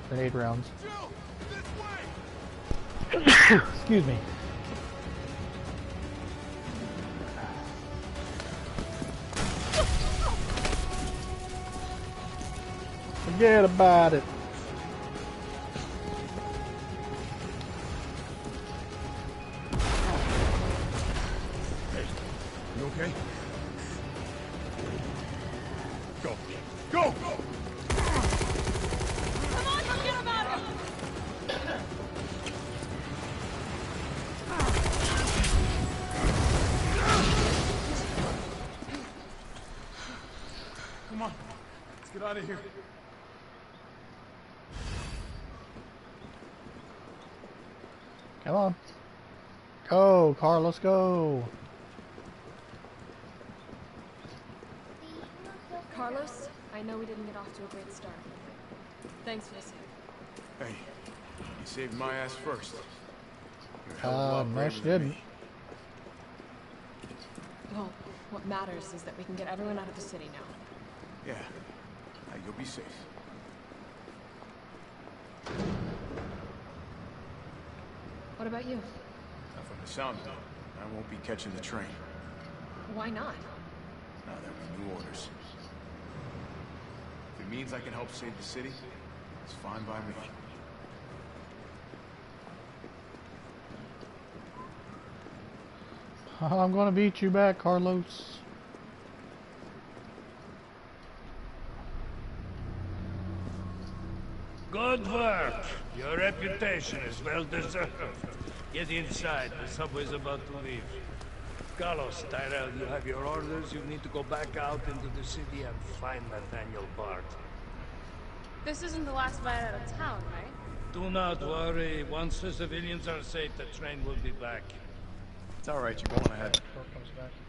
grenade rounds. Excuse me. Forget about it. Hey, you okay? Go. Go! Come on, forget about him! Come on. Let's get out of here. Come on. Go, Carlos, go. Carlos, I know we didn't get off to a great start. Thanks for the save. Hey, you saved my ass first. You're a hell of a lot No, braver she than didn't. me. Well, what matters is that we can get everyone out of the city now. Yeah. Now you'll be safe. What about you? Now from the sound of it, I won't be catching the train. Why not? Now there be new orders. If it means I can help save the city, it's fine by me. I'm gonna beat you back, Carlos. Good work. Your reputation is well deserved. Get inside. The subway's about to leave. Carlos, Tyrell, you have your orders. You need to go back out into the city and find Nathaniel Bart. This isn't the last ride out of town, right? Do not worry. Once the civilians are safe, the train will be back. It's alright, you're going ahead.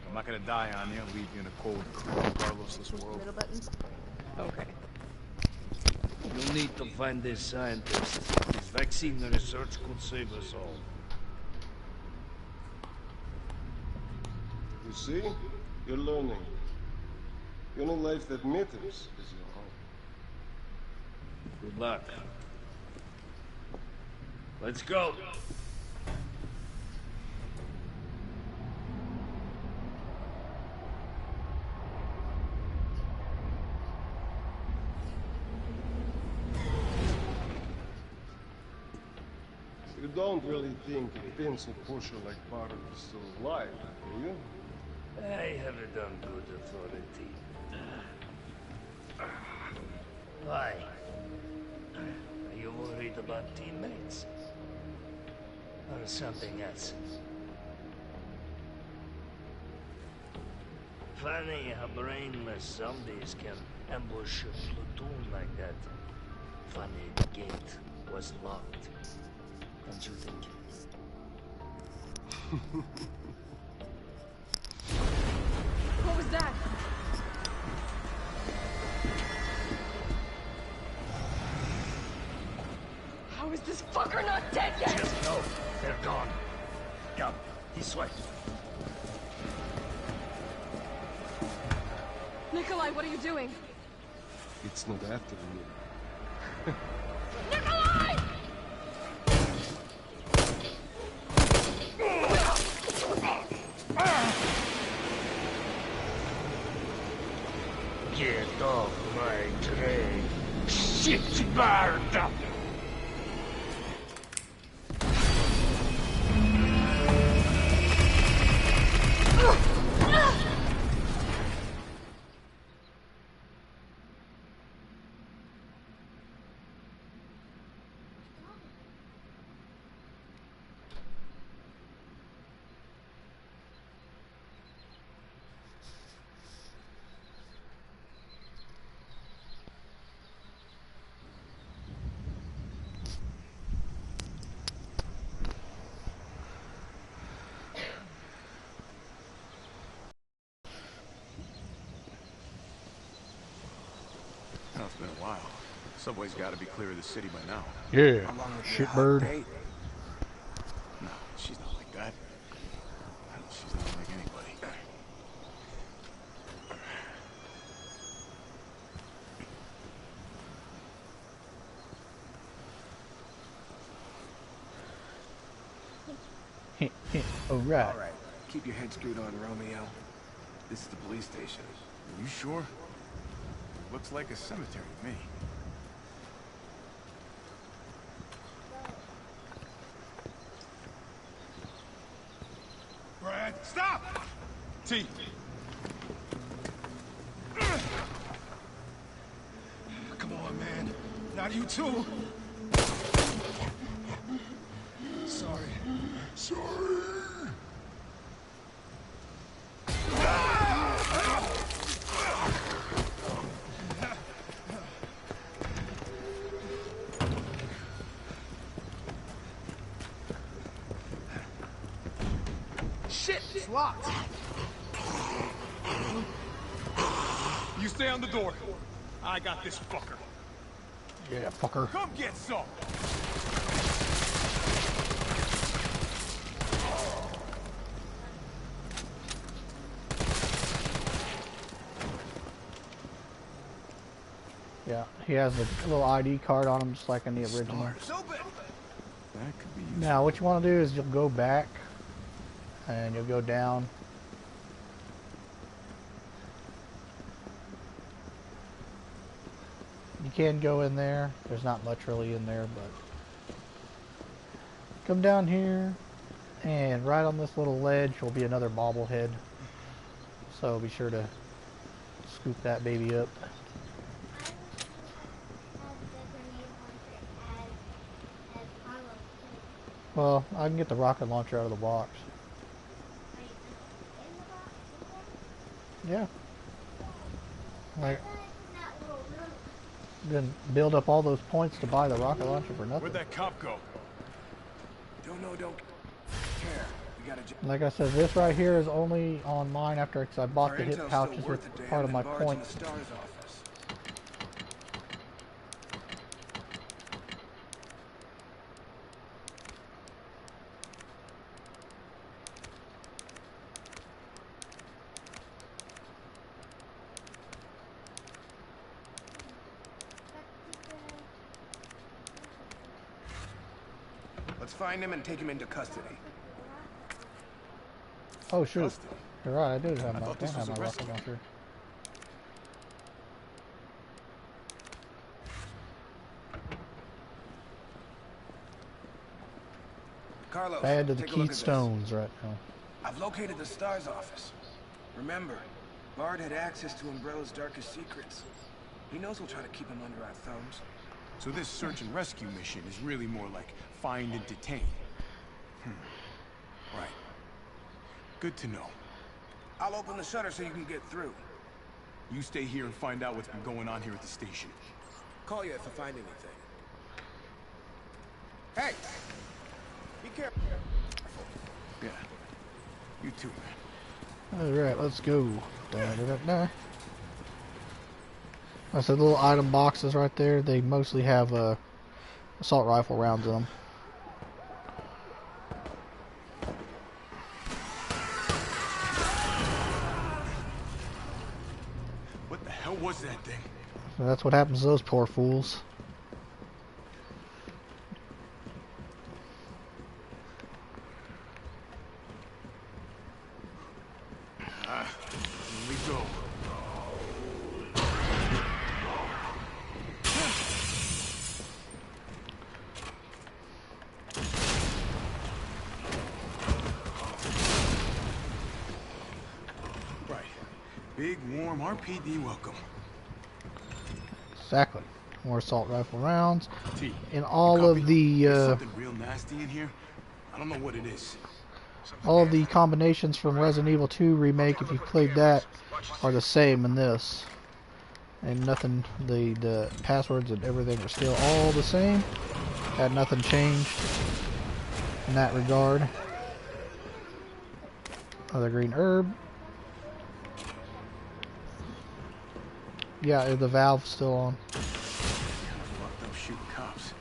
I'm not gonna die on you and leave you in a cold crew regardless of this world. Middle buttons. Okay. You need to find this scientist. His vaccine research could save us all. You see? You're learning. The only life that matters is your own. Good luck. Let's go. You don't really think a pencil pusher like Bart is still alive, do you? I have it on good authority. Why? Are you worried about teammates? Or something else? Funny how brainless zombies can ambush a platoon like that. Funny the gate was locked. Don't you think? What was that? How is this fucker not dead yet? Just know they're gone. Come, this way. Nikolai, what are you doing? It's not after me. Nikolai! Get off my train. Shit, Bart! Oh, it's been a while. Subway's got to be clear of the city by now. Yeah, shitbird. No, she's not like that. She's not like anybody. Alright. All right. Keep your head screwed on, Romeo. This is the police station. Are you sure? Looks like a cemetery to me. Brad, stop! T. Come on, man. Not you too. Sorry. Sorry. Shit, it's locked. You stay on the door. I got this fucker. Yeah, fucker. Come get some. Yeah, he has a little ID card on him just like in the original. That could be useful. Now what you want to do is you'll go back and you'll go down. You can go in there. There's not much really in there, but come down here and right on this little ledge will be another bobblehead. So be sure to scoop that baby up. Well, I can get the rocket launcher out of the box. Yeah. Like, then build up all those points to buy the rocket launcher for nothing. Where'd that cop go? Don't know, don't care. We gotta Like I said, this right here is only on mine after I bought the hip pouches with part of my points. Let's find him and take him into custody. Oh shoot! You're right. I do have my rocket rescue. launcher. Carlos, Bad to the take a look at this. Keystones right now. I've located the STARS office. Remember, Bard had access to Umbrella's darkest secrets. He knows we'll try to keep him under our thumbs. So this search and rescue mission is really more like find and detain. Right. Good to know. I'll open the shutter so you can get through. You stay here and find out what's been going on here at the station. Call you if I find anything. Hey! Be careful. Yeah. You too, man. Alright, let's go. I said little item boxes right there. They mostly have assault rifle rounds in them. What the hell was that thing? So that's what happens to those poor fools. Here we go. Right. Big, warm RPD welcome. Exactly. More assault rifle rounds. T, And all of the something real nasty in here. I don't know what it is. all of the combinations from Resident Evil 2 Remake, if you played that, are the same in this. And nothing, the passwords and everything are still all the same. Had nothing changed in that regard. Another green herb. Yeah, the valve's still on. Fucked up shooting cops.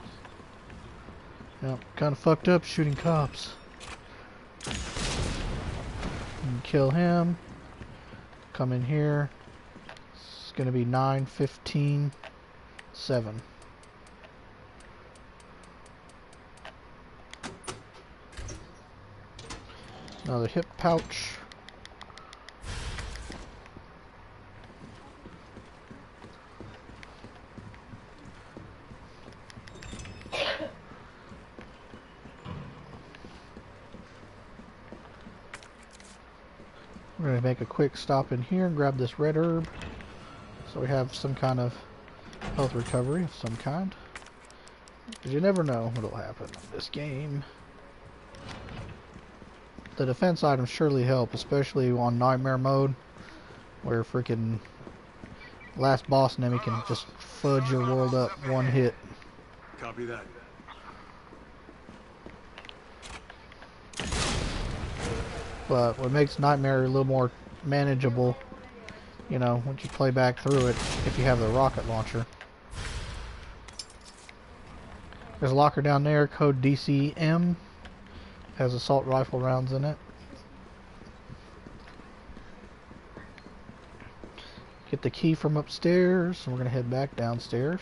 Yep, kind of fucked up shooting cops. And kill him. Come in here. It's gonna be 9:15, 7. Another hip pouch. We're going to make a quick stop in here and grab this red herb. So we have some kind of health recovery of some kind. Because you never know what will happen in this game. The defense items surely help, especially on nightmare mode, where freaking last boss enemy can just fudge your world up one hit. Copy that. But what makes Nightmare a little more manageable, you know, once you play back through it, if you have the rocket launcher. There's a locker down there, code DCM. Has assault rifle rounds in it. Get the key from upstairs, and we're going to head back downstairs.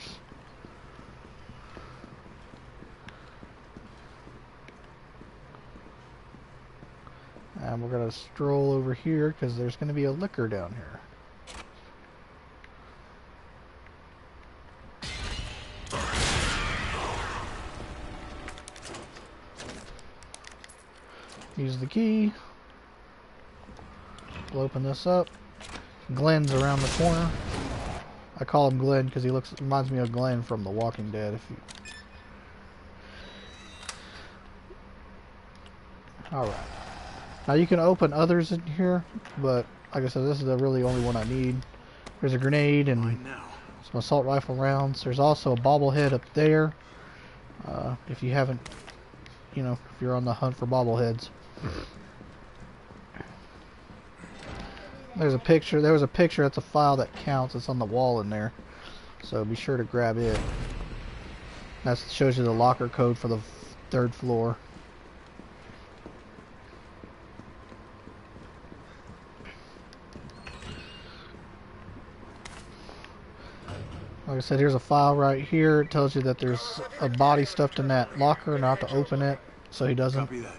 And we're going to stroll over here because there's going to be a liquor down here. Use the key. We'll open this up. Glenn's around the corner. I call him Glenn because he reminds me of Glenn from The Walking Dead. Alright. Now you can open others in here, but like I said, this is the really only one I need. There's a grenade and some assault rifle rounds. There's also a bobblehead up there. If you haven't, you know, if you're on the hunt for bobbleheads. There's a picture. There was a picture. That's a file that counts. It's on the wall in there. So be sure to grab it. That shows you the locker code for the 3rd floor. Like I said, here's a file right here. It tells you that there's a body stuffed in that locker, not to open it, so he doesn't. Copy that.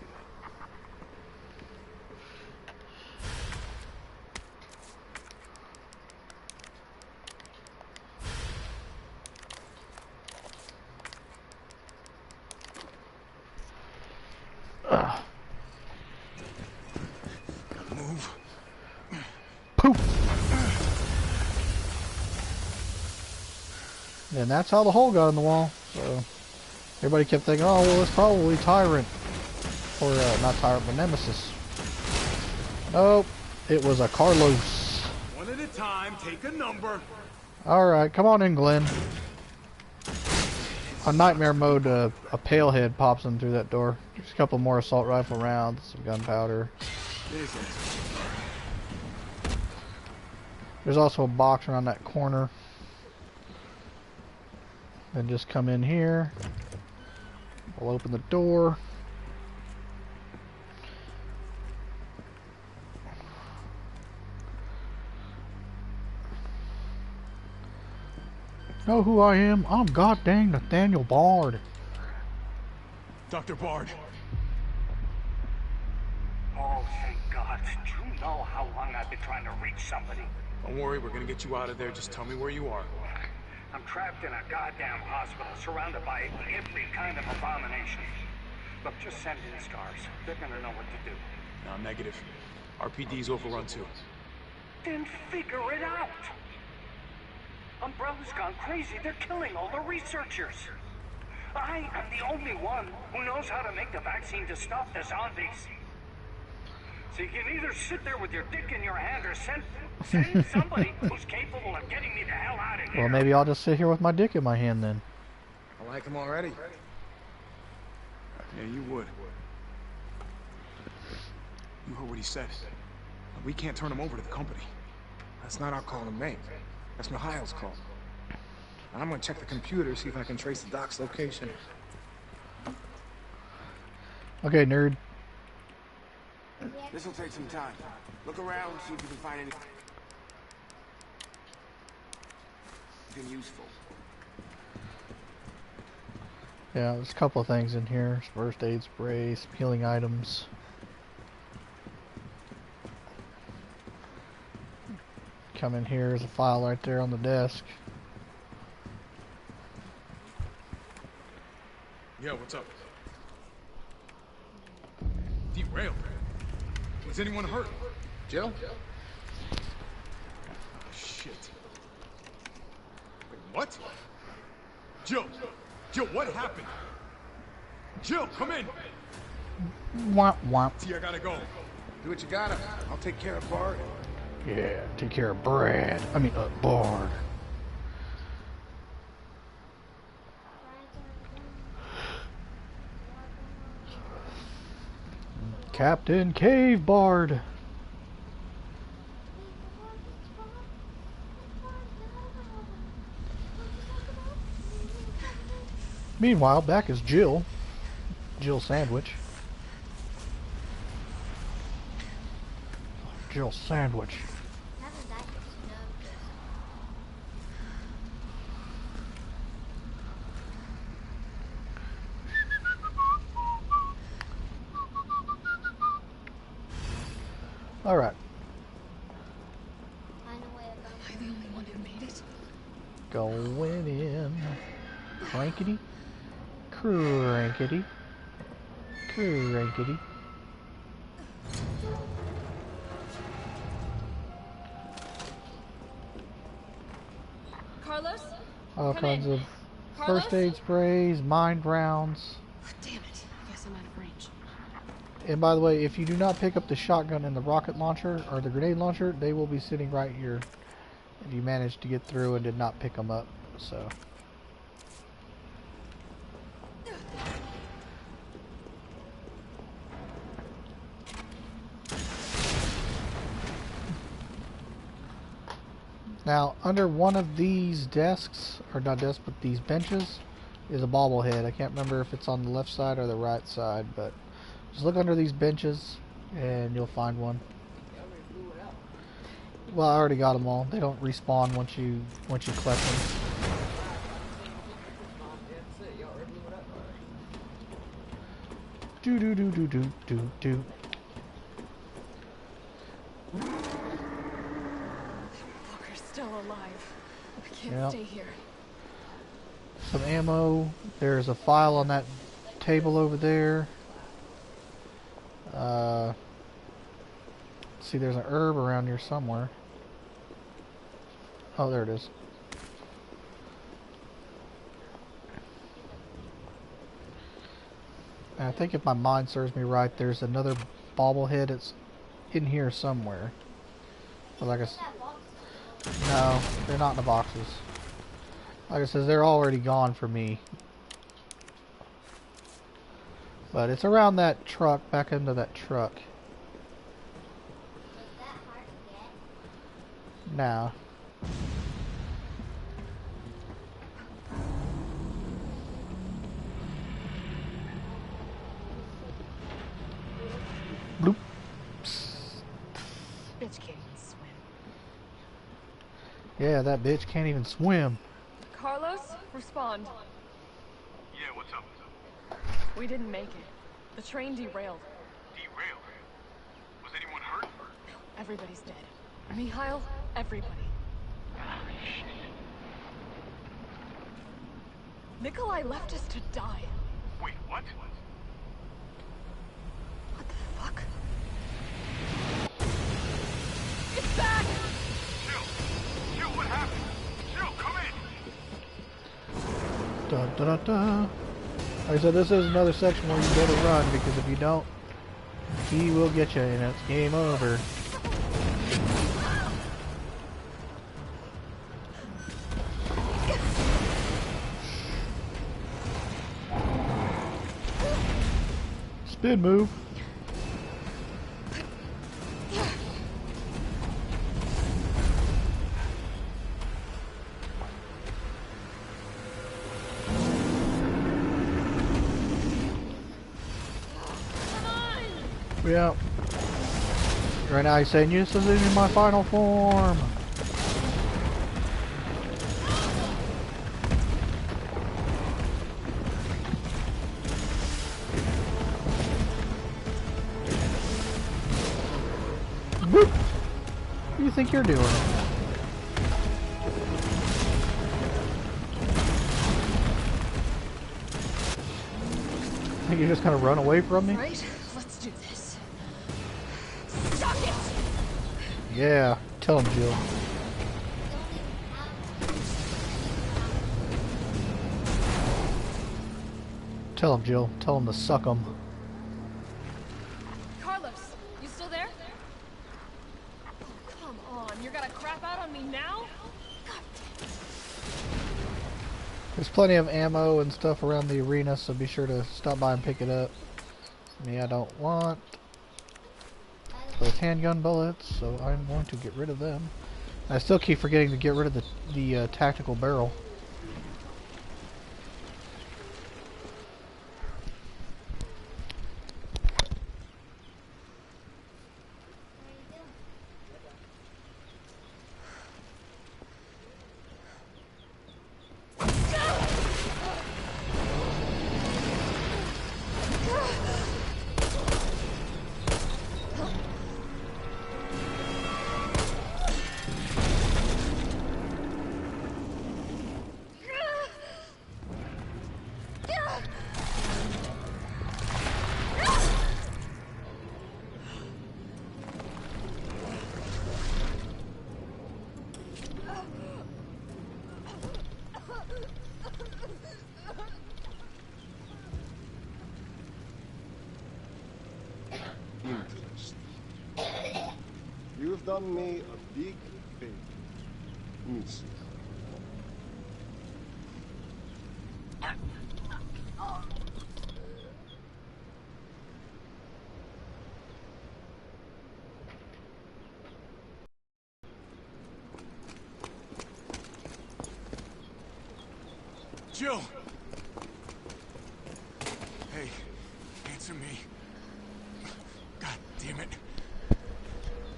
Move. Poof. And that's how the hole got in the wall. So everybody kept thinking, oh, well, it's probably Tyrant. Or, not Tyrant, but Nemesis. Nope. It was a Carlos. One at a time, take a number. Alright, come on in, Glenn. On Nightmare mode, a pale head pops in through that door. There's a couple more assault rifle rounds, some gunpowder. There's also a box around that corner. Then just come in here. We'll open the door. Know who I am? I'm goddamn Nathaniel Bard. Dr. Bard. Oh, thank God. Do you know how long I've been trying to reach somebody? Don't worry, we're gonna get you out of there. Just tell me where you are. I'm trapped in a goddamn hospital, surrounded by every kind of abomination. Look, just send in scars. They're gonna know what to do. No, negative. RPD's overrun too. Then figure it out! Umbrella's gone crazy. They're killing all the researchers. I am the only one who knows how to make the vaccine to stop the zombies. So you can either sit there with your dick in your hand or send somebody who's capable of getting me the hell out of here. Well, maybe I'll just sit here with my dick in my hand then. I like him already. Yeah, you would. You heard what he said. We can't turn him over to the company. That's not our call to make. That's Mikhail's call. I'm gonna check the computer, see if I can trace the doc's location. Okay, nerd. This will take some time. Look around, see if you can find anything useful. Yeah, there's a couple of things in here. First aid spray, some healing items. Come in here, there's a file right there on the desk. Yeah, what's up? Derailed. Was anyone hurt? Jill? Shit. Wait, what? Jill! Jill, what happened? Jill, come in! Womp womp. T, I gotta go. Do what you gotta. I'll take care of Bard. Yeah, take care of Brad. I mean, Bard. Captain Cave Bard. Meanwhile, back is Jill. Jill Sandwich. Jill Sandwich. All right. Am I the only one who made it? Going in. Crankety. Crankety. Crankety. Carlos? All Come kinds in. of Carlos? first aid sprays, mind rounds. Damn it. I guess I'm out of range. And by the way, if you do not pick up the shotgun and the rocket launcher or the grenade launcher, they will be sitting right here if you managed to get through and did not pick them up. So. Now, under one of these desks, or not desks, but these benches, is a bobblehead. I can't remember if it's on the left side or the right side, but just look under these benches and you'll find one. Well, I already got them all. They don't respawn once you collect them. Do do do do do do do. Fucker's still alive. I can't Yep. stay here. Some ammo. There's a file on that table over there. See, there's an herb around here somewhere. Oh, there it is. And I think if my mind serves me right, there's another bobblehead that's in here somewhere. But like I said, no, they're not in the boxes. Like I said, they're already gone for me. But it's around that truck, back into that truck. Now. Bloop. Bitch can't even swim. Yeah, that bitch can't even swim. Carlos, respond. Yeah, what's up? We didn't make it. The train derailed. Derailed? Was anyone hurt? Everybody's dead. Mikhail, everybody. Shit. Nikolai left us to die. Wait, what? What the fuck? It's back! Jill! Jill, what happened? Jill, come in! Dun, dun, dun, dun. Like I said, this is another section where you better run, because if you don't, he will get you and it's game over. Spin move. Yeah. Right now he's saying, this is in my final form. Whoop. What do you think you're doing? Think you're just gonna run away from me? Right? Let's do this. Stop it! Yeah, tell him, Jill. Tell him, Jill. Tell him to suck him. Carlos, you still there? Oh, come on. You're gonna crap out on me now? God damn it. There's plenty of ammo and stuff around the arena, so be sure to stop by and pick it up. Me, I don't want those handgun bullets, so I'm going to get rid of them. I still keep forgetting to get rid of the tactical barrel. done me a big favor. Let me see. Jill! Hey, answer me. God damn it.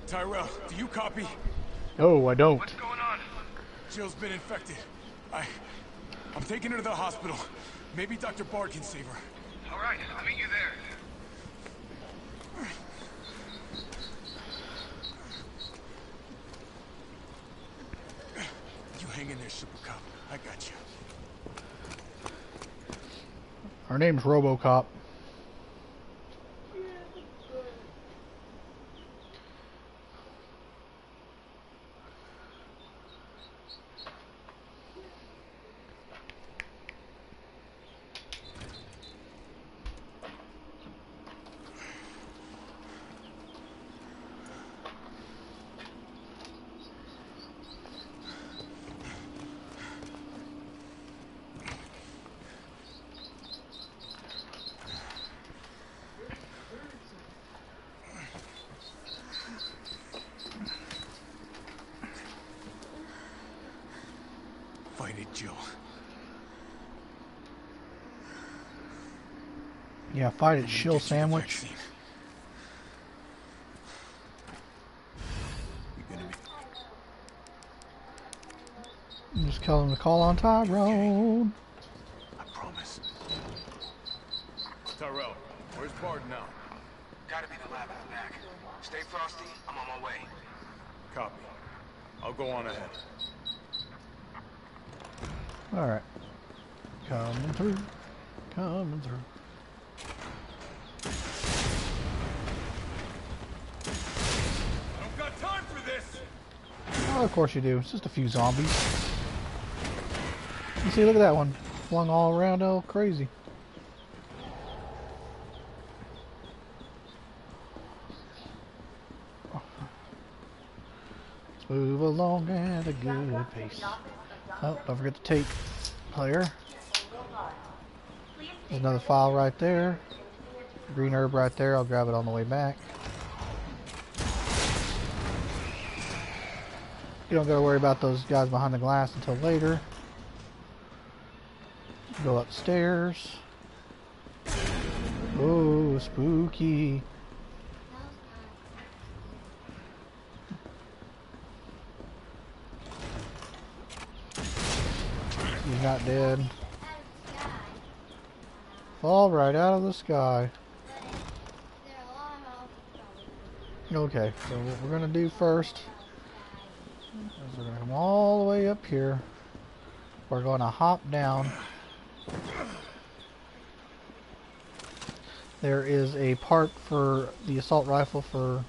Tyrell, do you copy? Oh, I don't. What's going on? Jill's been infected. I'm taking her to the hospital. Maybe Dr. Bard can save her. All right, I'll meet you there. You hang in there, Super Cop. I got you. Her name's RoboCop. Find it, Jill. Yeah, fight it, shill sandwich. I'm just telling him to call on Tyrone. I promise. Tyrell, where's Bard now? Gotta be the lab in the back. Stay frosty, I'm on my way. Copy. I'll go on ahead. Alright. Coming through. Coming through. I don't got time for this! Oh, of course you do. It's just a few zombies. You see, look at that one. Flung all around, all crazy. Let's move along at a good pace. Oh, don't forget the tape player. There's another file right there. Green herb right there. I'll grab it on the way back. You don't gotta worry about those guys behind the glass until later. Go upstairs. Oh, spooky. He's not dead. Fall right out of the sky. Okay, so what we're gonna do first is we're gonna come all the way up here. We're gonna hop down. There is a part for the assault rifle for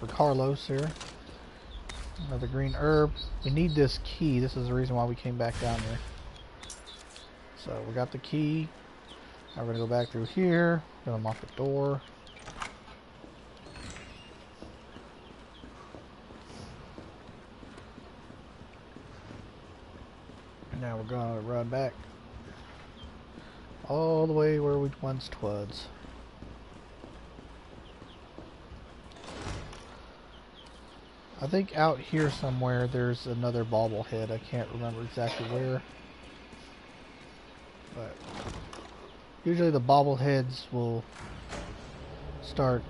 Carlos here. Another green herb. We need this key. This is the reason why we came back down here. So we got the key. Now we're gonna go back through here. Gonna unlock the door. And now we're gonna run back all the way where we once was. I think out here somewhere there's another bobblehead. I can't remember exactly where. But usually the bobbleheads will start,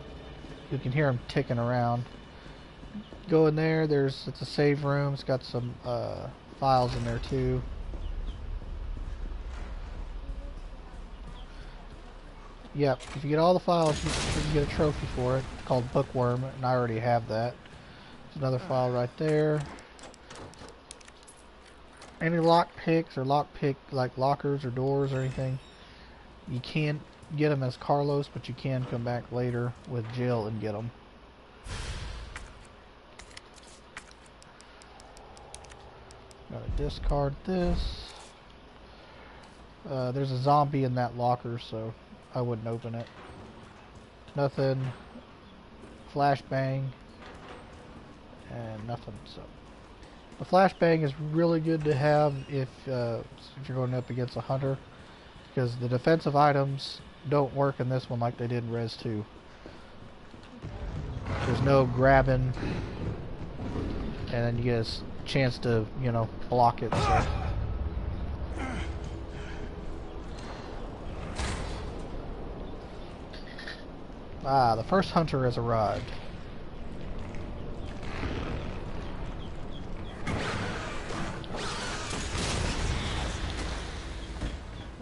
you can hear them ticking around. Go in there, it's a save room. It's got some files in there too. Yep, if you get all the files, you can get a trophy for it. It's called Bookworm, and I already have that. There's another file right there. Any lock picks or like lockers or doors or anything, you can't get them as Carlos, but you can come back later with Jill and get them. Gotta discard this. There's a zombie in that locker, so I wouldn't open it. Nothing. Flashbang. and nothing. So the flashbang is really good to have if you're going up against a hunter, because the defensive items don't work in this one like they did in Res 2. There's no grabbing, and then you get a chance to, you know, block it. So. Ah, the first hunter has arrived.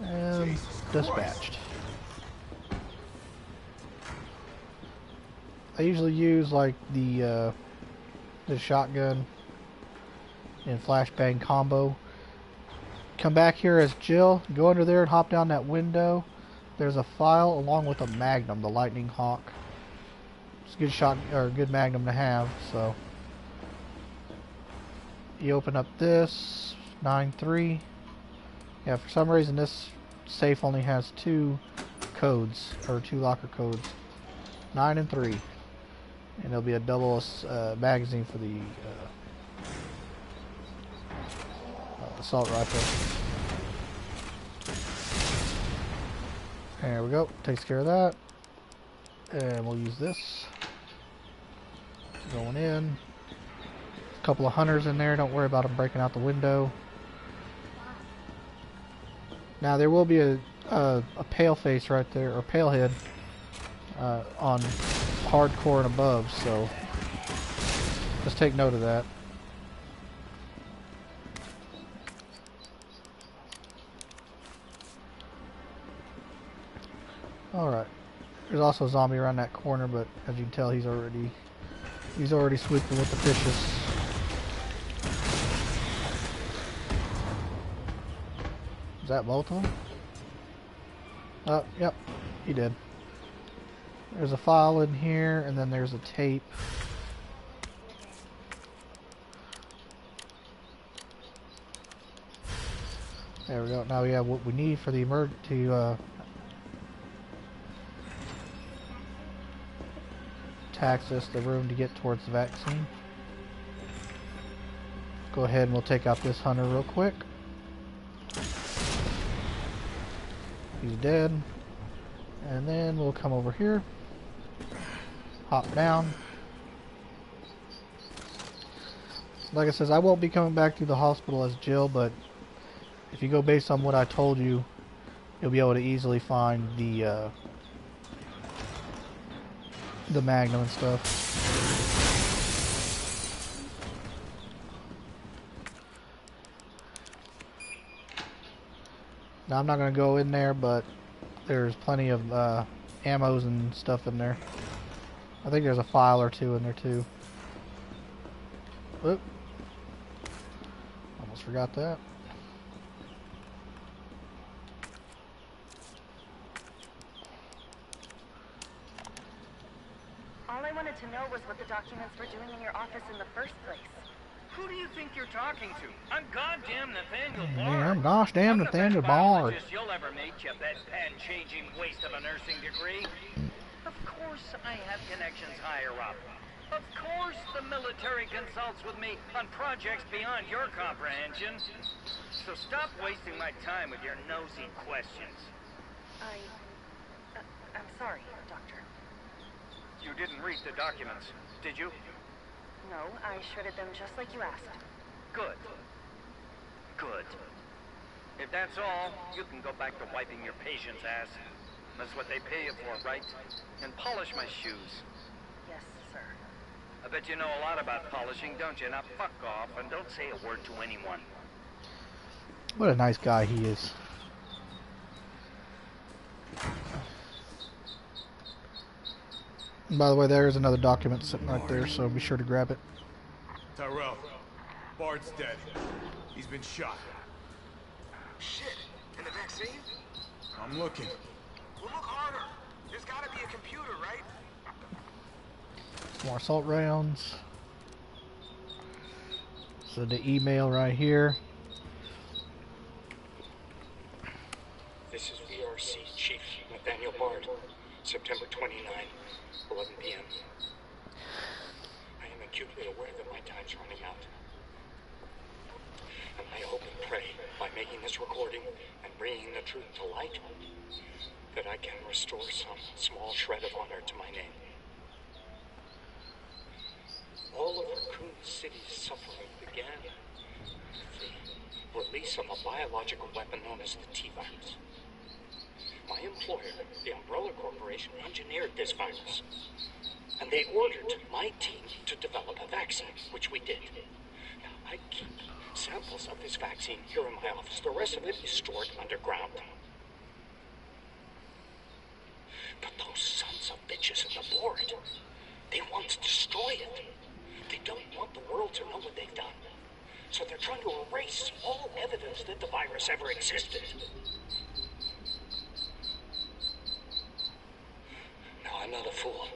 And dispatched. I usually use like the shotgun and flashbang combo. Come back here as Jill, go under there and hop down that window. There's a file along with a magnum, the Lightning Hawk. It's a good shot or a good magnum to have. So you open up this 9-3. Yeah, for some reason this safe only has 2 codes or 2 locker codes, 9 and 3, and there'll be a double magazine for the assault rifle. There we go, takes care of that. And we'll use this. Going in. A couple of hunters in there, don't worry about them breaking out the window. Now there will be a pale face right there, or pale head, on hardcore and above, so just take note of that. Alright. There's also a zombie around that corner, but as you can tell, he's already swooping with the fishes. Is that both of them? Oh, yep, he did. There's a file in here, and then there's a tape. There we go. Now we have what we need for the to access the room to get towards the vaccine. Go ahead and we'll take out this hunter real quick. He's dead. And then we'll come over here. Hop down. Like I said, I won't be coming back to the hospital as Jill, but if you go based on what I told you, you'll be able to easily find the Magnum and stuff. Now I'm not going to go in there, but there's plenty of ammos and stuff in there. I think there's a file or 2 in there too. Whoop. Almost forgot that. All I wanted to know was what the documents were doing in your office in the first place. Who do you think you're talking to? I'm goddamn Nathaniel Bard. Yeah, I'm gosh damn Nathaniel Bard. You'll ever meet, you bedpan-changing waste of a nursing degree. Of course I have connections higher up. Of course the military consults with me on projects beyond your comprehension. So stop wasting my time with your nosy questions. I'm sorry, Doctor. You didn't read the documents, did you? No, I shredded them just like you asked. Good. Good. If that's all, you can go back to wiping your patient's ass. That's what they pay you for, right? And polish my shoes. Yes, sir. I bet you know a lot about polishing, don't you? Now fuck off and don't say a word to anyone. What a nice guy he is. And by the way, there's another document sitting right there, so be sure to grab it. Tyrell, Bard's dead. He's been shot. Shit, and the vaccine? I'm looking. Well, look harder. There's gotta be a computer, right? More assault rounds. So the email right here. This is VRC Chief Nathaniel Bard, September 29, 11 p.m. I am acutely aware that my time's running out. And I hope and pray, by making this recording and bringing the truth to light, that I can restore some small shred of honor to my name. All of Raccoon City's suffering began with the release of a biological weapon known as the T-virus. My employer, the Umbrella Corporation, engineered this virus. And they ordered my team to develop a vaccine, which we did. Now, I keep samples of this vaccine here in my office. The rest of it is stored underground. But those sons of bitches in the board, they want to destroy it. They don't want the world to know what they've done. So they're trying to erase all evidence that the virus ever existed. Now, I'm not a fool.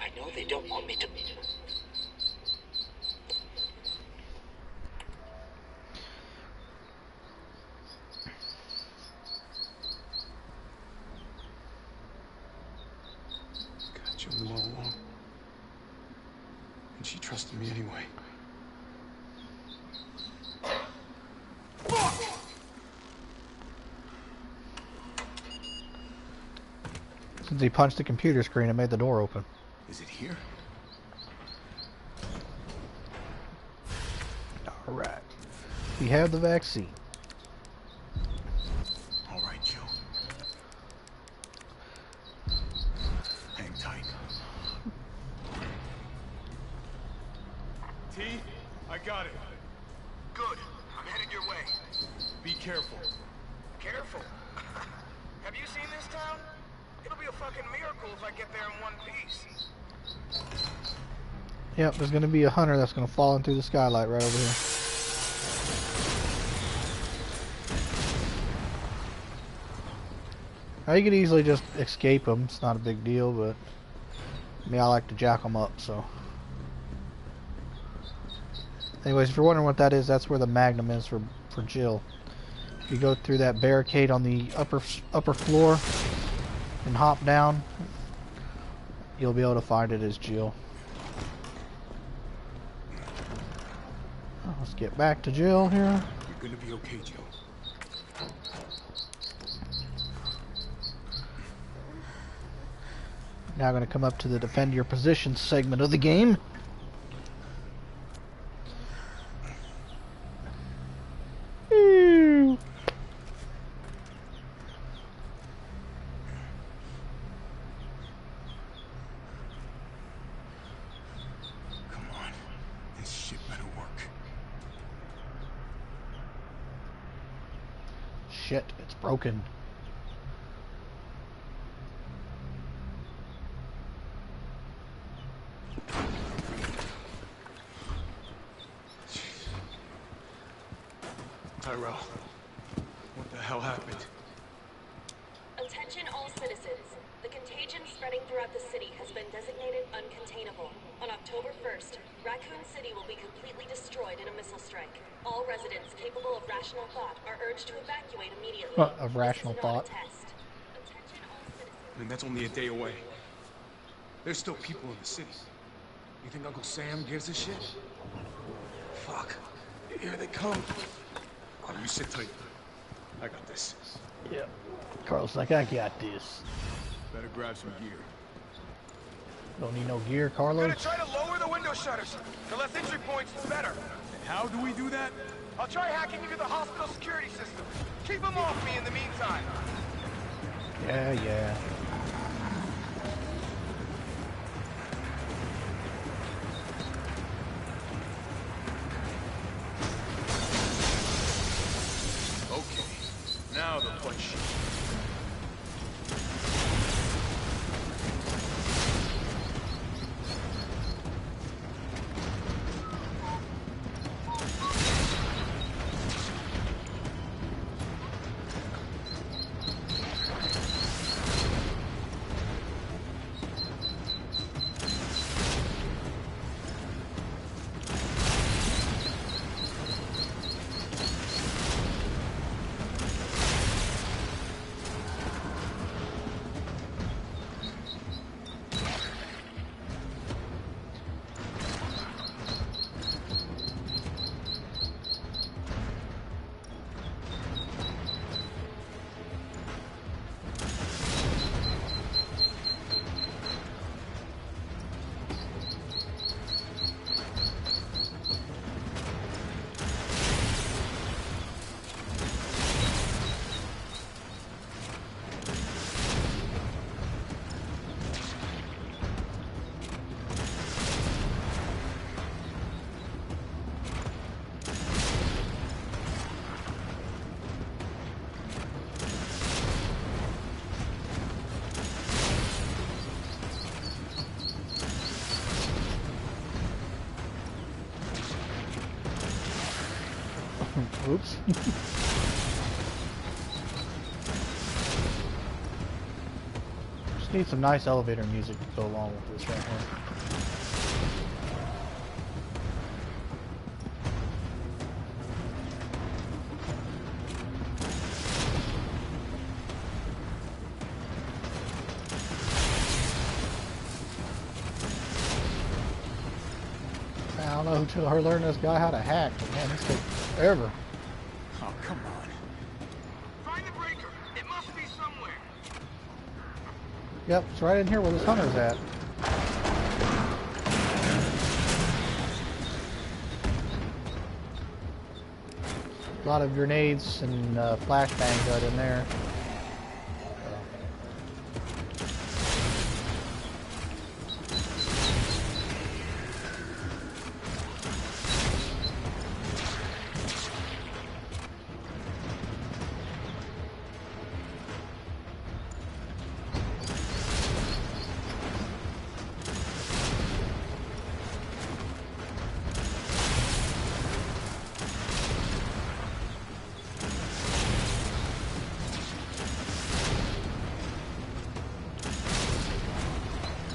I know they don't want me to be. God, Jill knew all along. And she trusted me anyway. Since he punched the computer screen, it made the door open. Is it here? Alright. We have the vaccine. Alright, Joe. Hang tight. T, I got it. Good. I'm headed your way. Be careful. Careful. Have you seen this town? It'll be a fucking miracle if I get there in one piece. Yep, there's going to be a hunter that's going to fall in through the skylight right over here. Now you could easily just escape them. It's not a big deal, but I like to jack them up, so. Anyways, if you're wondering what that is, that's where the Magnum is for Jill. If you go through that barricade on the upper floor and hop down, you'll be able to find it as Jill. Let's get back to Jill here. You're gonna be okay, Joe. Now going to come up to the defend your position segment of the game. Shit, it's broken. Tyrell, what the hell happened? Attention all citizens. The contagion spreading throughout the city has been designated uncontainable. On October 1st, Raccoon City will be completely destroyed in a missile strike. All residents capable of rational thought are urged to evacuate immediately. Of rational thought. I mean, that's only a day away. There's still people in the city. You think Uncle Sam gives a shit? Fuck. Here they come. Oh, you sit tight. I got this. Yeah. Carl's like, I got this. Better grab some gear. Don't need no gear, Carlos. I'm gonna try to lower the window shutters. The less entry points, the better. And how do we do that? I'll try hacking into the hospital security system. Keep them off me in the meantime. Yeah. Okay, now the fun shit. Oops. Just need some nice elevator music to go along with this right here. I don't know who told her learn this guy how to hack, but man, this takes forever. Oh, come on. Find the breaker. It must be somewhere. Yep, it's right in here where this hunter's at. A lot of grenades and flashbangs got in there.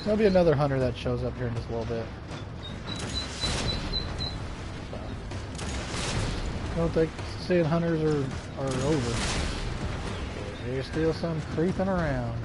There'll be another hunter that shows up here in just a little bit. I don't think seeing hunters are over. There's still some creeping around.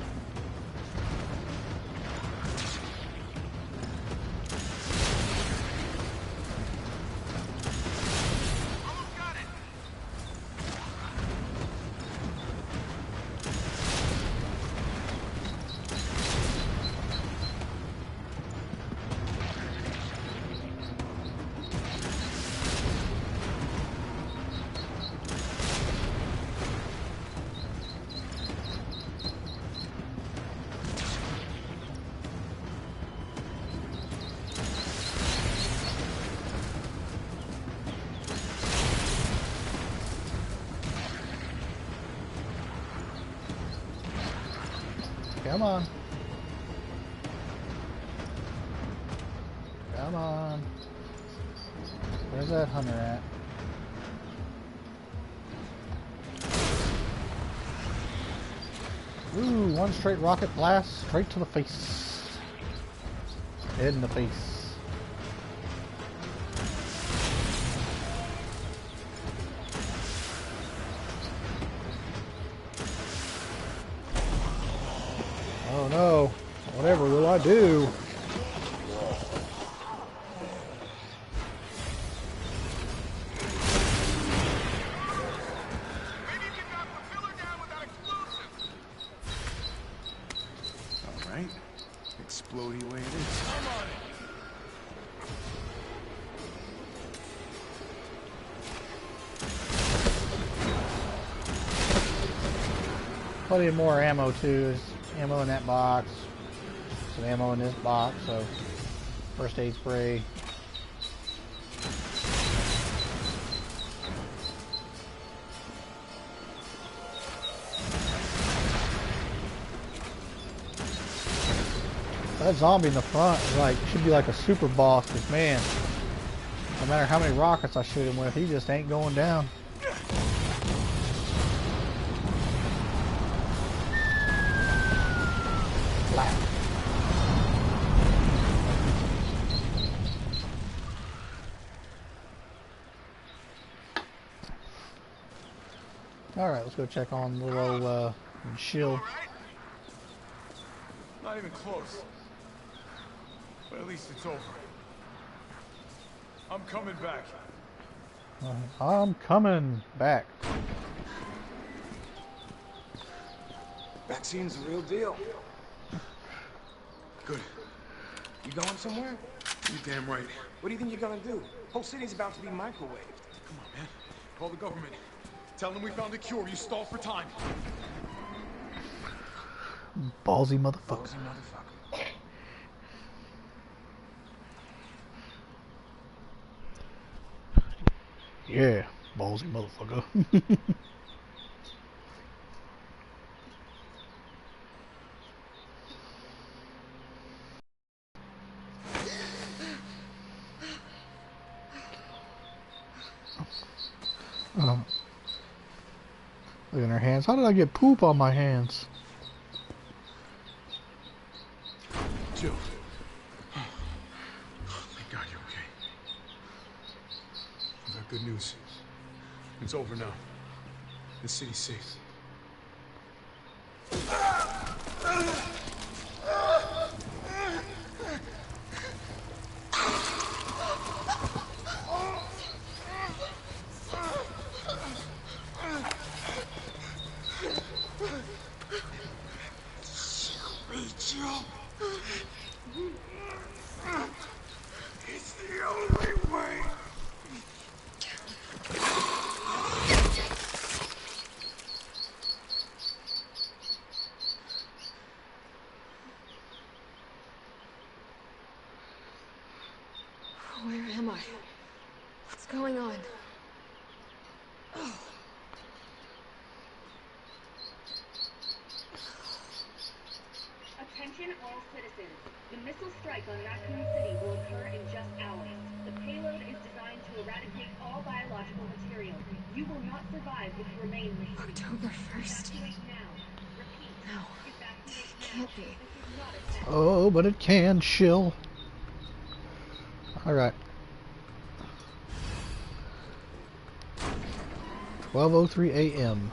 Come on. Come on. Where's that hunter at? Ooh, one straight rocket blast straight to the face. Head in the face. Oh no, whatever will I do? Alright. Explodey way it is. Come on. Plenty of more ammo too. There's ammo in that box. Some ammo in this box, so first aid spray. That zombie in the front is like should be like a super boss, because man, no matter how many rockets I shoot him with, he just ain't going down. Alright, let's go check on little old shield. Not even close. But at least it's over. I'm coming back. I'm coming back. Vaccine's the real deal. Good. You going somewhere? You damn right. What do you think you're gonna do? Whole city's about to be microwaved. Come on, man. Call the government. Tell them we found a cure. You stall for time. Ballsy motherfucker. Ballsy motherfucker. Yeah, ballsy motherfucker. Look at her hands. How did I get poop on my hands? Jill. Thank God you're okay. I got good news. It's over now. The city's safe. Jill. It's the only way. Where am I? What's going on? Oh. Attention all citizens. The missile strike on Raccoon City will occur in just hours. The payload is designed to eradicate all biological material. You will not survive if you remain in the city. October 1st. Evacuate now. Repeat. No. Evacuate now. Can't be. This is not a test. Oh, but it can, shill. Alright. 12:03 a.m.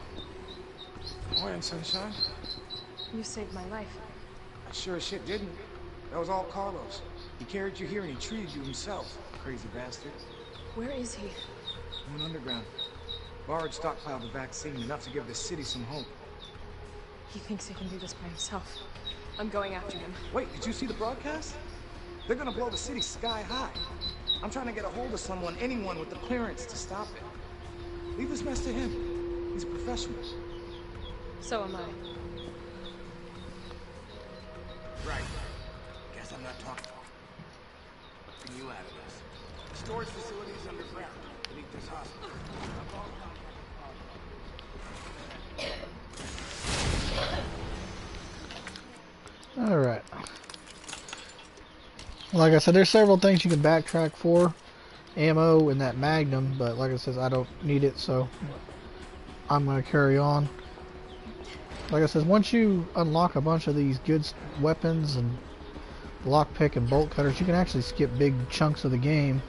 Morning, sunshine. You saved my life. I sure as shit didn't. That was all Carlos. He carried you here and he treated you himself, crazy bastard. Where is he? Went underground. Bard stockpiled the vaccine, enough to give the city some hope. He thinks he can do this by himself. I'm going after him. Wait, did you see the broadcast? They're gonna blow the city sky high. I'm trying to get a hold of someone, anyone with the clearance to stop it. Leave this mess to him. He's a professional. So am I. Right. Guess I'm not talking. Getting you out of this. The storage facility is underground, beneath this hospital. Alright. Like I said, there's several things you can backtrack for. Ammo and that Magnum, but like I said, I don't need it, so I'm going to carry on. Like I said, once you unlock a bunch of these good weapons and lockpick and bolt cutters, you can actually skip big chunks of the game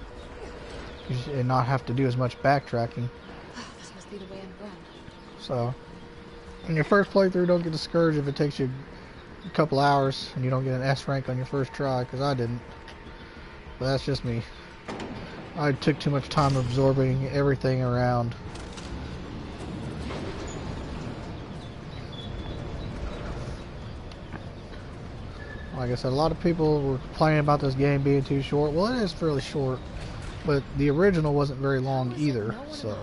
and not have to do as much backtracking. This must be the way I'm run. So, in your first playthrough, don't get discouraged if it takes you a couple hours and you don't get an S rank on your first try, because I didn't. But that's just me. I took too much time absorbing everything around. Like I said, a lot of people were complaining about this game being too short. Well, it is fairly short, but the original wasn't very long either, so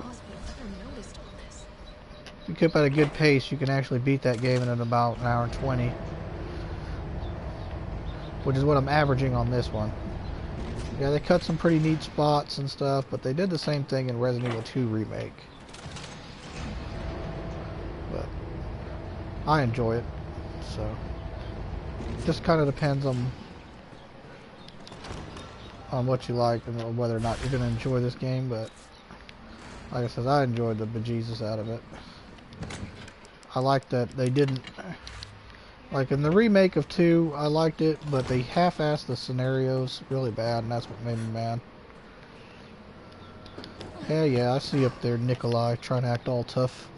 if you keep at a good pace, you can actually beat that game in about an hour and 20, which is what I'm averaging on this one. Yeah, they cut some pretty neat spots and stuff, but they did the same thing in Resident Evil 2 Remake. But I enjoy it, so just kind of depends on what you like and whether or not you're going to enjoy this game. But like I said, I enjoyed the bejesus out of it. I like that they didn't, like in the remake of 2, I liked it, but they half-assed the scenarios really bad, and that's what made me mad. Yeah, I see up there Nikolai trying to act all tough.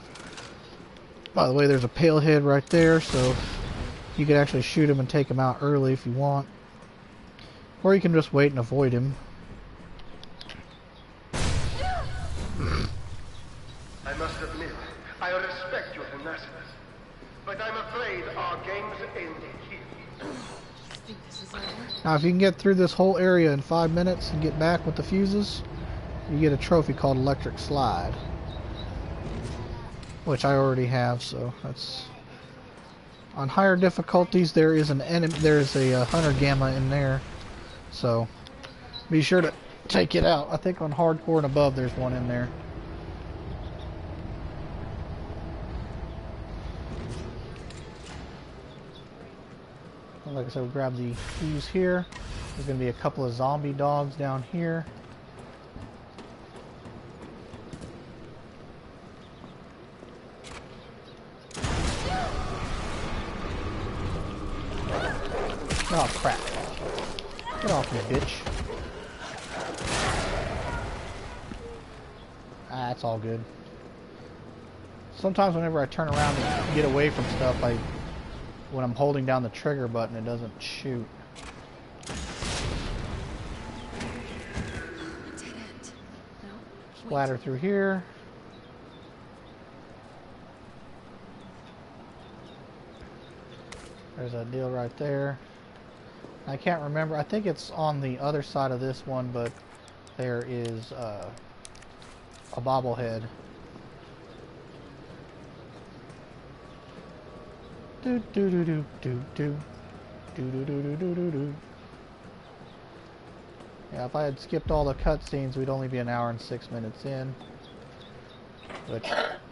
By the way, there's a pale head right there, so you can actually shoot him and take him out early if you want. Or you can just wait and avoid him. I must admit, I respect your tenacity, but I'm afraid our game's ended here. Now, if you can get through this whole area in 5 minutes and get back with the fuses, you get a trophy called Electric Slide, which I already have. So that's on higher difficulties. There is an enemy. There is a hunter gamma in there, so be sure to take it out. I think on hardcore and above, there's one in there. Like I said, we'll grab the fuse here. There's going to be a couple of zombie dogs down here. Oh crap. Get off me, bitch. Ah, it's all good. Sometimes whenever I turn around and get away from stuff, when I'm holding down the trigger button, it doesn't shoot. Splatter through here. There's a deal right there. I can't remember. I think it's on the other side of this one, but there is a bobblehead. Do do do do do do do do do do do do. Yeah, if I had skipped all the cutscenes, we'd only be an hour and 6 minutes in. Which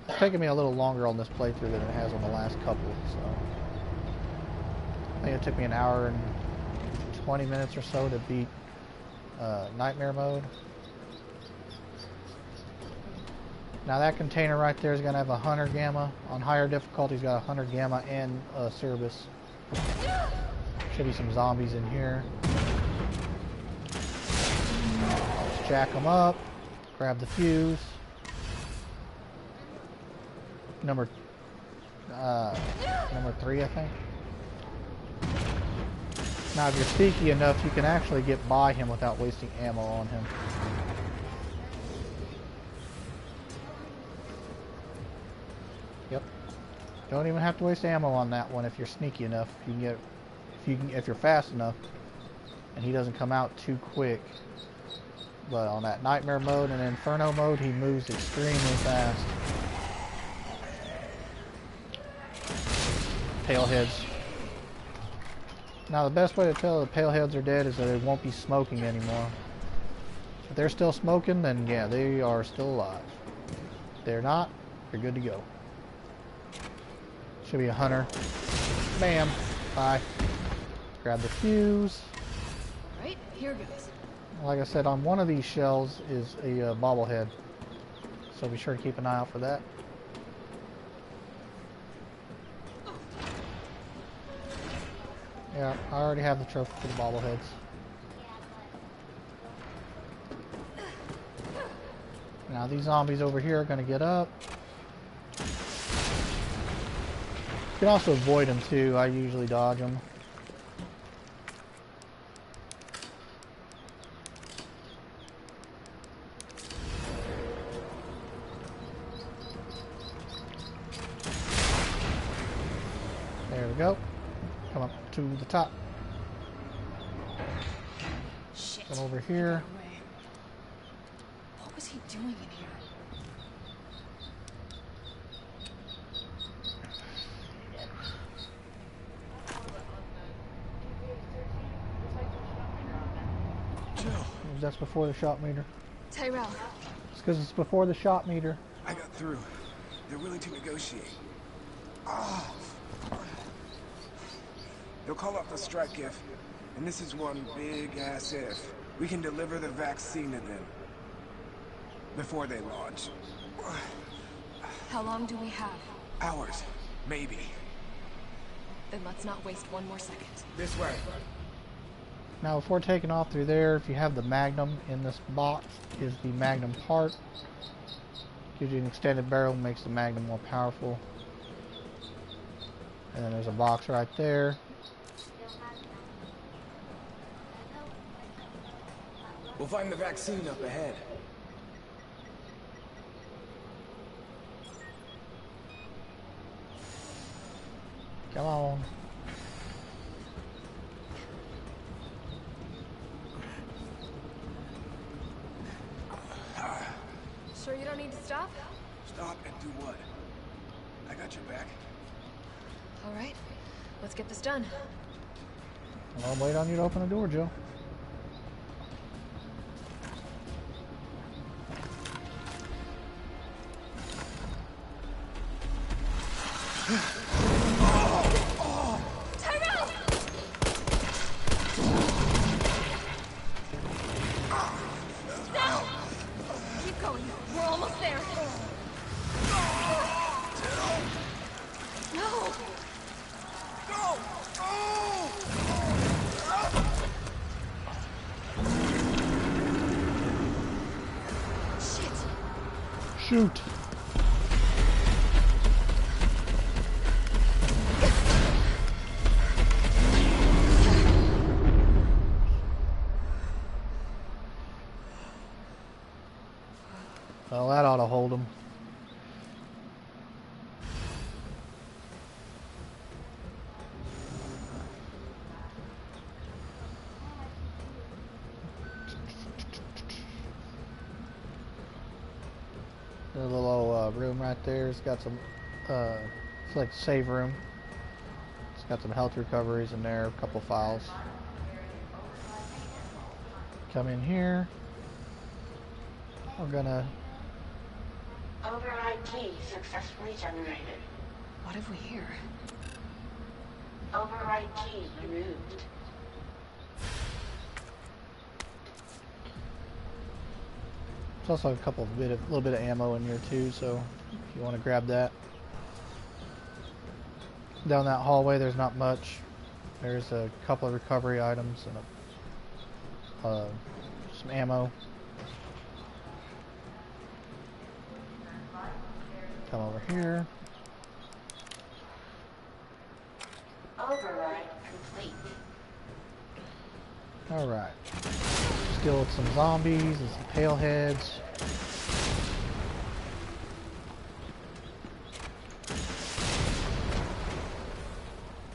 it's taken me a little longer on this playthrough than it has on the last couple. So I think it took me an hour and 20 minutes or so to beat Nightmare mode. Now that container right there is going to have a Hunter Gamma. On higher difficulties, got a Hunter Gamma and a Cerebus. Should be some zombies in here. Let's jack them up. Grab the fuse. Number 3, I think. Now if you're sneaky enough, you can actually get by him without wasting ammo on him. Yep. Don't even have to waste ammo on that one if you're sneaky enough. You can get, if you're fast enough, and he doesn't come out too quick. But on that Nightmare mode and Inferno mode, he moves extremely fast. Paleheads. Now the best way to tell the paleheads are dead is that they won't be smoking anymore. If they're still smoking, then yeah, they are still alive. If they're not, you're good to go. Should be a hunter. Bam. Bye. Grab the fuse. Right, here goes. Like I said, on one of these shells is a bobblehead. So be sure to keep an eye out for that. Yeah, I already have the trophy for the bobbleheads. Now these zombies over here are going to get up. You can also avoid them too. I usually dodge them. There we go. Come up to the top. Shit. Come over here. What was he doing in here? That's before the shot meter. Tyrell. It's because it's before the shot meter. I got through. They're willing to negotiate. Ah. They'll call off the strike if, and this is one big-ass if, we can deliver the vaccine to them before they launch. How long do we have? Hours, maybe. Then let's not waste one more second. This way. Now before taking off through there, if you have the Magnum in this box, is the Magnum part. Gives you an extended barrel, makes the Magnum more powerful. And then there's a box right there. We'll find the vaccine up ahead. Come on. Sure you don't need to stop? Stop and do what? I got your back. All right, let's get this done. I'll wait on you to open the door, Joe. Tyrell! Now! Keep going. We're almost there. No! Go! Oh! Shoot. Well, that ought to hold him. The little room right there. It's got some, it's like a save room. It's got some health recoveries in there, a couple files. Come in here. We're gonna... Override key successfully generated. What have we here? Override key removed. There's also a little bit of ammo in here too, so if you want to grab that. Down that hallway, there's not much. There's a couple of recovery items and some ammo. Come over here. Override complete. Alright. Deal with some zombies and some pale heads.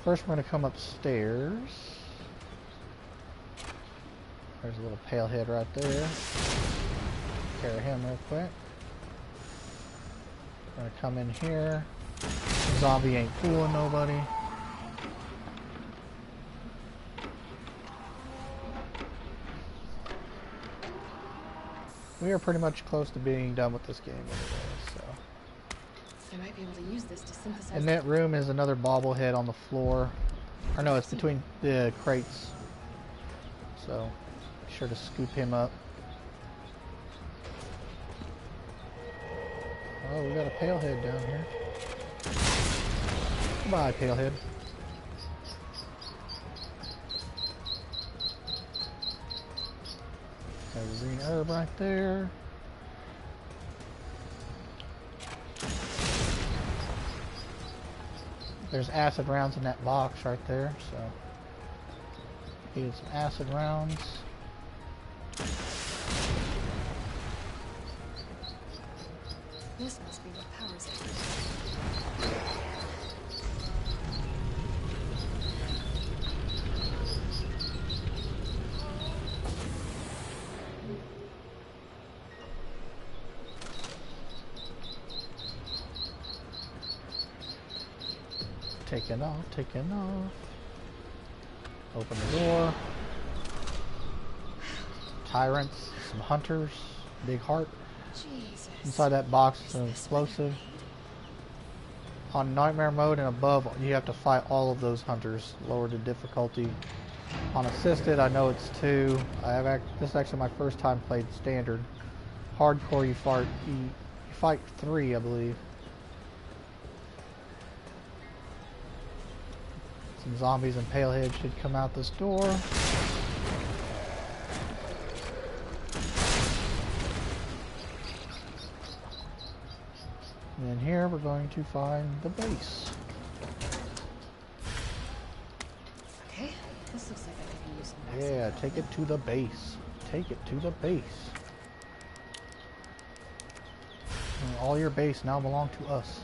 First we're going to come upstairs. There's a little pale head right there. Take care of him real quick. We're going to come in here. Zombie ain't fooling nobody. We are pretty much close to being done with this game anyway, so. I might be able to use this to synthesize. In that room is another bobblehead on the floor. Or no, it's between the crates. So, be sure to scoop him up. Oh, we got a pale head down here. Goodbye, pale head. There's a green herb right there. There's acid rounds in that box right there, so need some acid rounds. This must be what powers it. Taking off, taking off. Open the door. Tyrants, some hunters, big heart. Jesus. Inside that box is an explosive. On nightmare mode and above, you have to fight all of those hunters. Lower the difficulty. On assisted, I know it's 2. This is actually my first time played standard. Hardcore, you fight 3, I believe. Some zombies and paleheads should come out this door. And then here we're going to find the base. Okay, this looks like I can use some. Yeah, take it to the base. Take it to the base. And all your base now belong to us.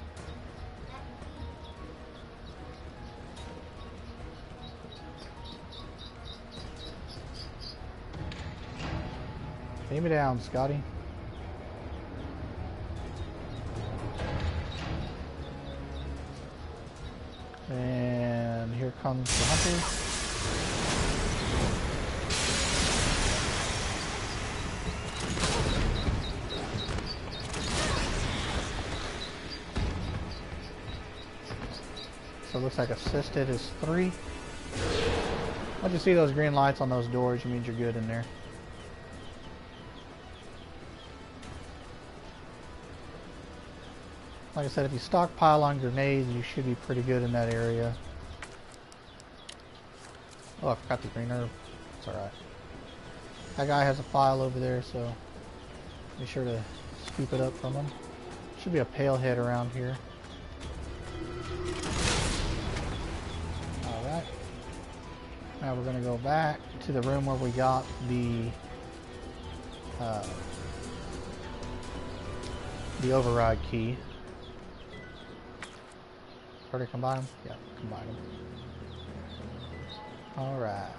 Lay me down, Scotty. And here comes the hunter. So it looks like assisted is 3. Once you see those green lights on those doors, it means you're good in there. Like I said, if you stockpile on grenades, you should be pretty good in that area. Oh, I forgot the green herb. It's alright. That guy has a file over there, so be sure to scoop it up from him. Should be a pale head around here. Alright. Now we're gonna go back to the room where we got the override key. Already combine them? Yeah, combine them. Alright.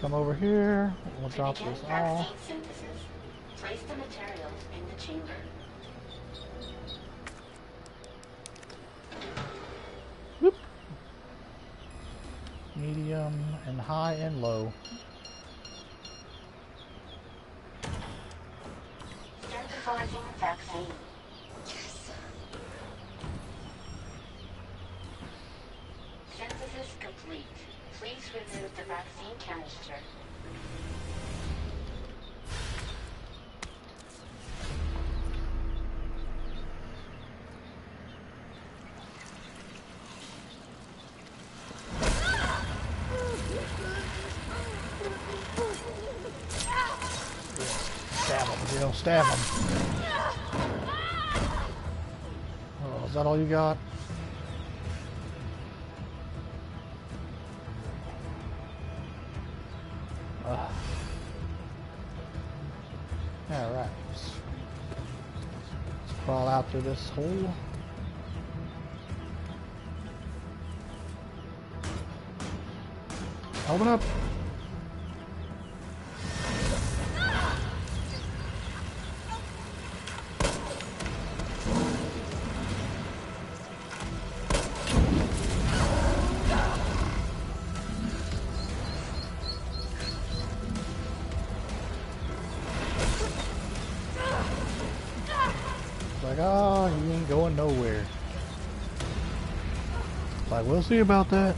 Come over here. We'll drop this off. Place the materials in the chamber. Whoop. Medium and high and low. Synthesizing vaccine. Yes. Synthesis complete. Please remove the vaccine canister. Stab him, Jill. Stab him. Oh, is that all you got? Alright. Let's crawl out through this hole. Open up. Like, oh, you ain't going nowhere. Like, we'll see about that.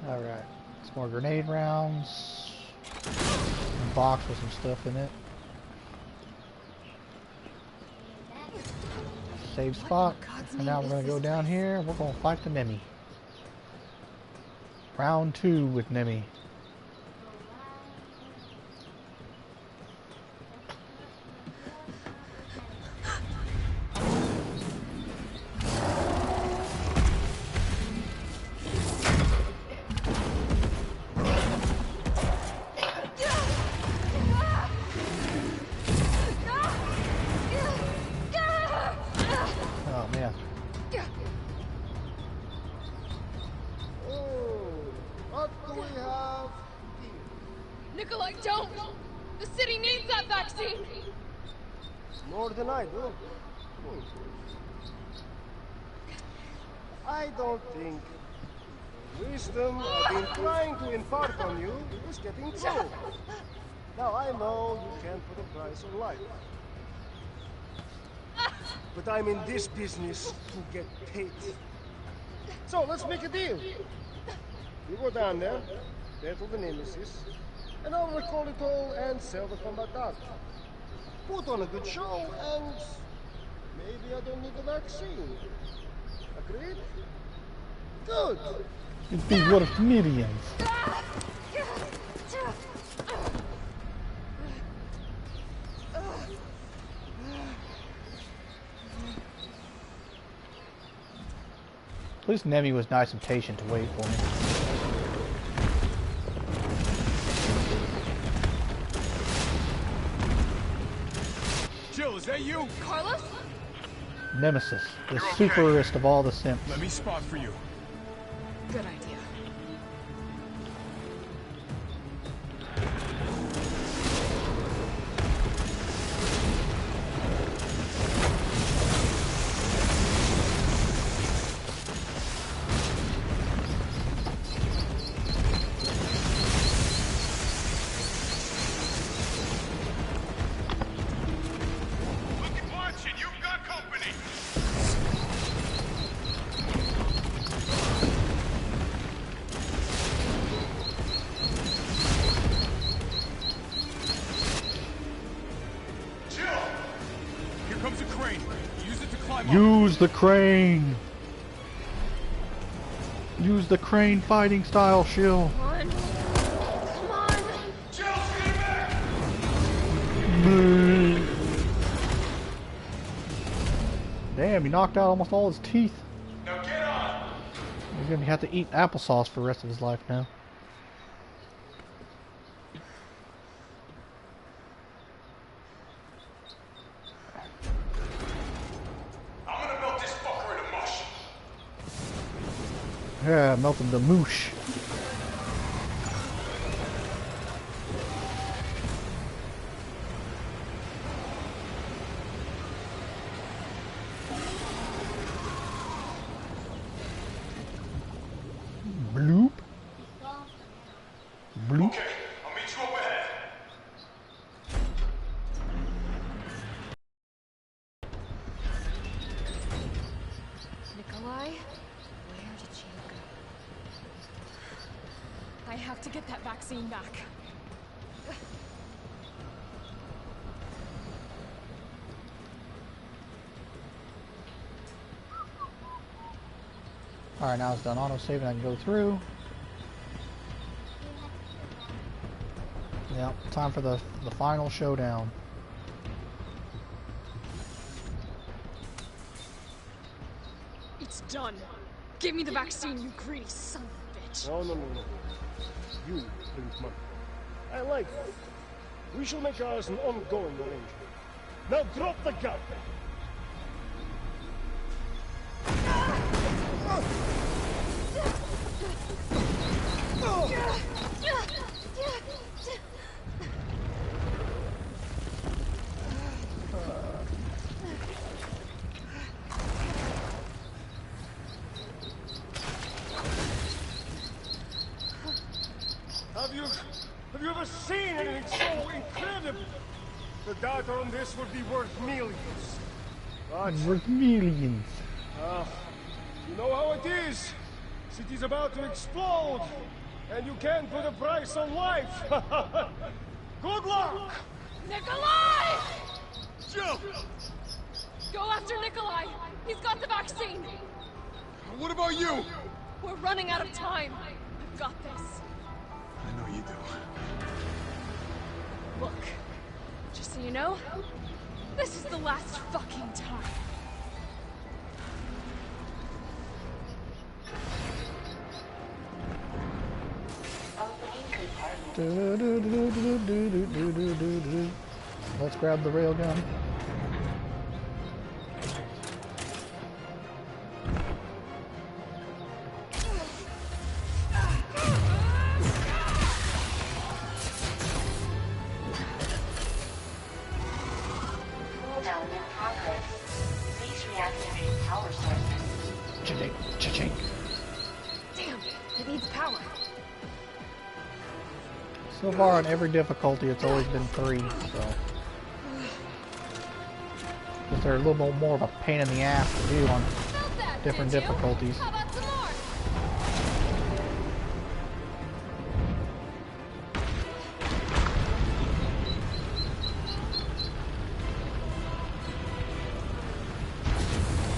Alright, some more grenade rounds. A box with some stuff in it. Save spot. And now we're going to go down here and we're going to fight the Nemi. Round 2 with Nemi. Nikolai, don't! The city needs that vaccine! More than I do. I don't think the wisdom I've been trying to impart on you is getting through. Now I know you can't put a price on life. But I'm in this business to get paid. So let's make a deal. You go down there, battle the Nemesis, and I'll recall it all and sell the combat art. Put on a good show, and maybe I don't need the vaccine. Agreed? Good. It'd be worth millions. At least Nemi was nice and patient to wait for me. Jill, is that you? Carlos? Nemesis, the superest of all the simps. Let me spot for you. Good idea. Use the crane! Use the crane fighting style shield! Come on. Come on. Damn, he knocked out almost all his teeth. Now get on! He's gonna have to eat applesauce for the rest of his life now. I'm gonna melt this fucker into mush. Yeah, melted the moosh. Bloop. Bloop. Okay, I'll meet you up ahead. Nikolai? Where did you go? I have to get that vaccine back. Alright, now it's done auto-saving, I can go through. Yep, time for the final showdown. It's done. Give me the vaccine, you greedy son of a bitch. No. You bring money. I like that. We shall make ours an ongoing arrangement. Now drop the gun! Have you ever seen anything so incredible? The data on this would be worth millions. But worth millions. You know how it is. City's about to explode, and you can't put a price on life. Good luck! Nikolai! Joe! Go after Nikolai! He's got the vaccine! What about you? We're running out of time. I've got this. I know you do. Look, just so you know, this is the last fucking time. Let's grab the railgun. Cooldown in progress. Please reactivate power sources. Cha-ching, cha-ching. Damn, it needs power. So far on every difficulty it's always been 3, so. Because they're a little bit more of a pain in the ass to do on different difficulties. How about some more?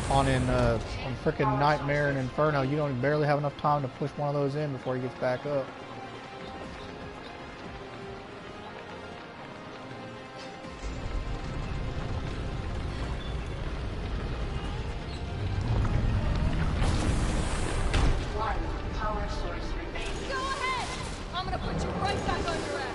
On frickin' Nightmare and Inferno, you don't barely have enough time to push one of those in before he gets back up. One power source remaining. Go ahead! I'm gonna put you right back on your ass.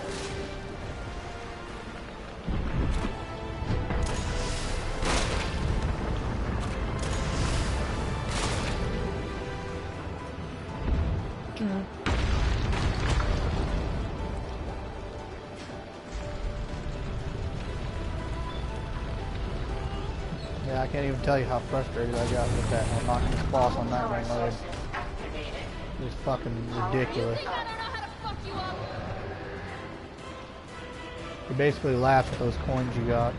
Yeah, I can't even tell you how frustrated I got with that one knocking this boss on that ring load. It's fucking ridiculous. You basically laugh at those coins you got.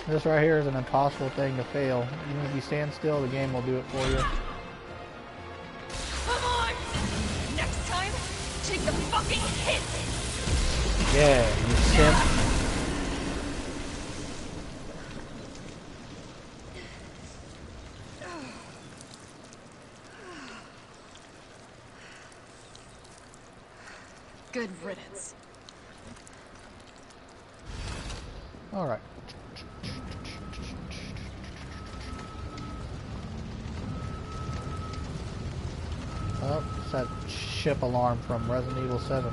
This right here is an impossible thing to fail. Even if you stand still, the game will do it for you. Come on! Next time, take the fucking hit! Yeah, you simp. Good riddance. All right. Oh, it's that ship alarm from Resident Evil 7.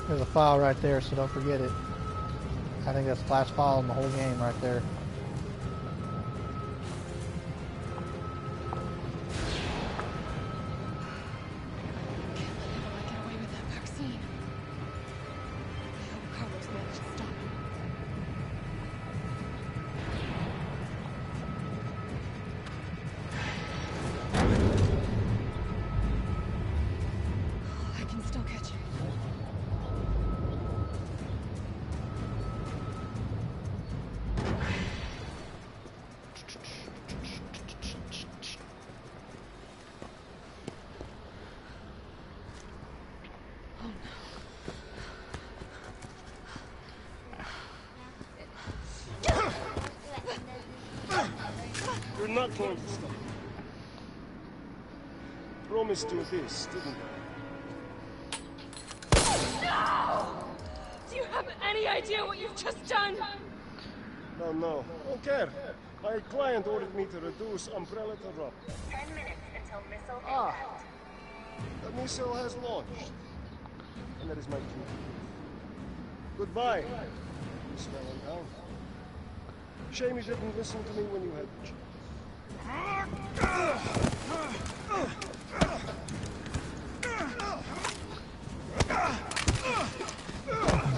There's a file right there, so don't forget it. I think that's the last file in the whole game right there. You're not going to stop. Promised you this, didn't I? No! Do you have any idea what you've just done? No. Don't care. My client ordered me to reduce Umbrella to rubble. 10 minutes until missile impact. The missile has launched. And that is my cue. Goodbye, Miss Valentine. Shame you didn't listen to me when you had the chance.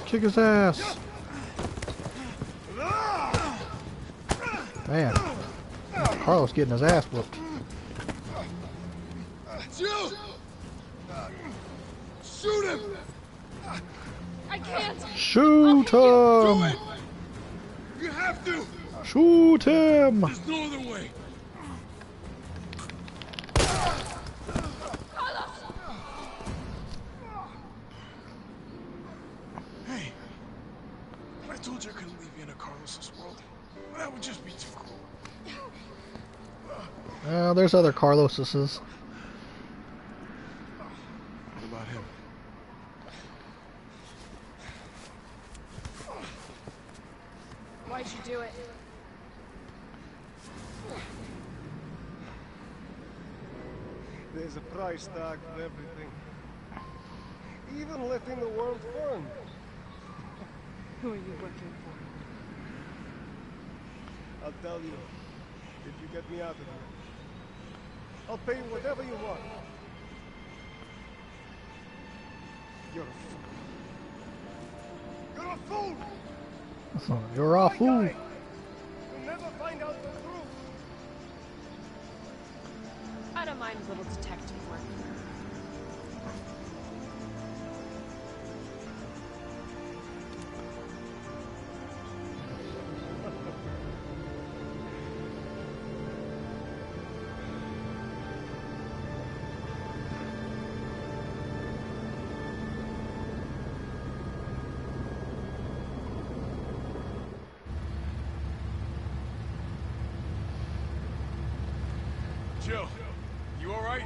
Kick his ass. Man, Carlos getting his ass whooped. You! Shoot him! I can't! Shoot him! You have to! Shoot him! There's no other way. Hey, I told you I couldn't leave you in a Carlos's world. That would just be too cruel. There's other Carloses. What about him? Why'd you do it? There's a price tag for everything. Even letting the world burn. Who are you working for? I'll tell you, if you get me out of here. I'll pay you whatever you want. You're a fool. You're a fool. You'll never find out the truth. I don't mind a little detective work. Jill, you all right?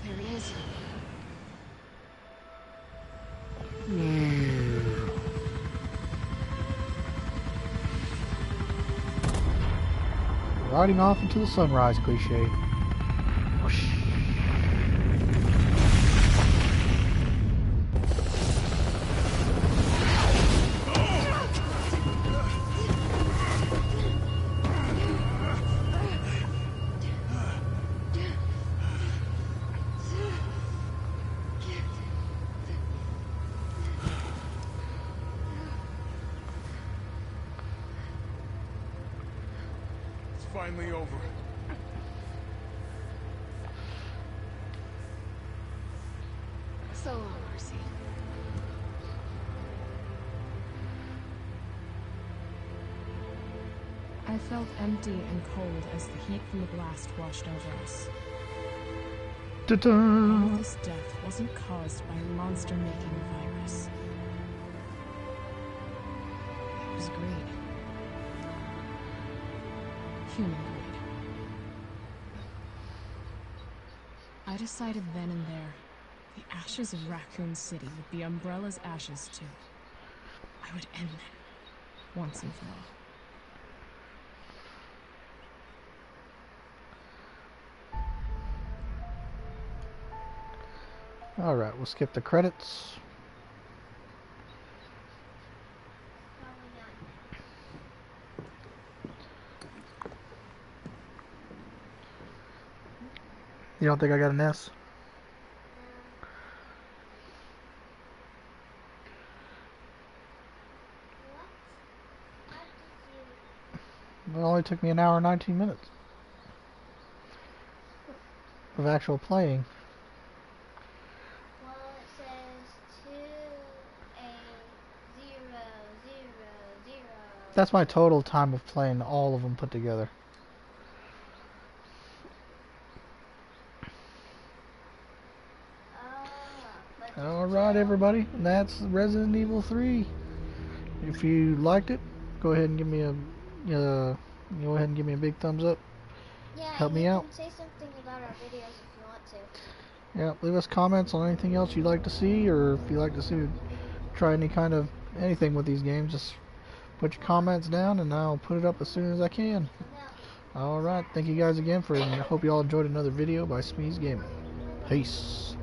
There it is. Riding off into the sunrise cliche. Whoosh. Finally over. I felt empty and cold as the heat from the blast washed over us. Ta-da! All of this death wasn't caused by a monster-making virus. It was greed. Human greed. I decided then and there, the ashes of Raccoon City would be Umbrella's ashes too. I would end them, once and for all. Alright, we'll skip the credits. You don't think I got an S? It only took me an hour and 19 minutes of actual playing. Well, it says 2A000. That's my total time of playing all of them put together. Alright everybody, that's Resident Evil 3. If you liked it, go ahead and give me a big thumbs up. Yeah, Help me out. You can say something about our videos if you want to. Yeah, leave us comments on anything else you'd like to see, or if you'd like to see me try any kind of anything with these games, just put your comments down and I'll put it up as soon as I can. Alright, thank you guys again and I hope you all enjoyed another video by Smeeze Gaming. Peace.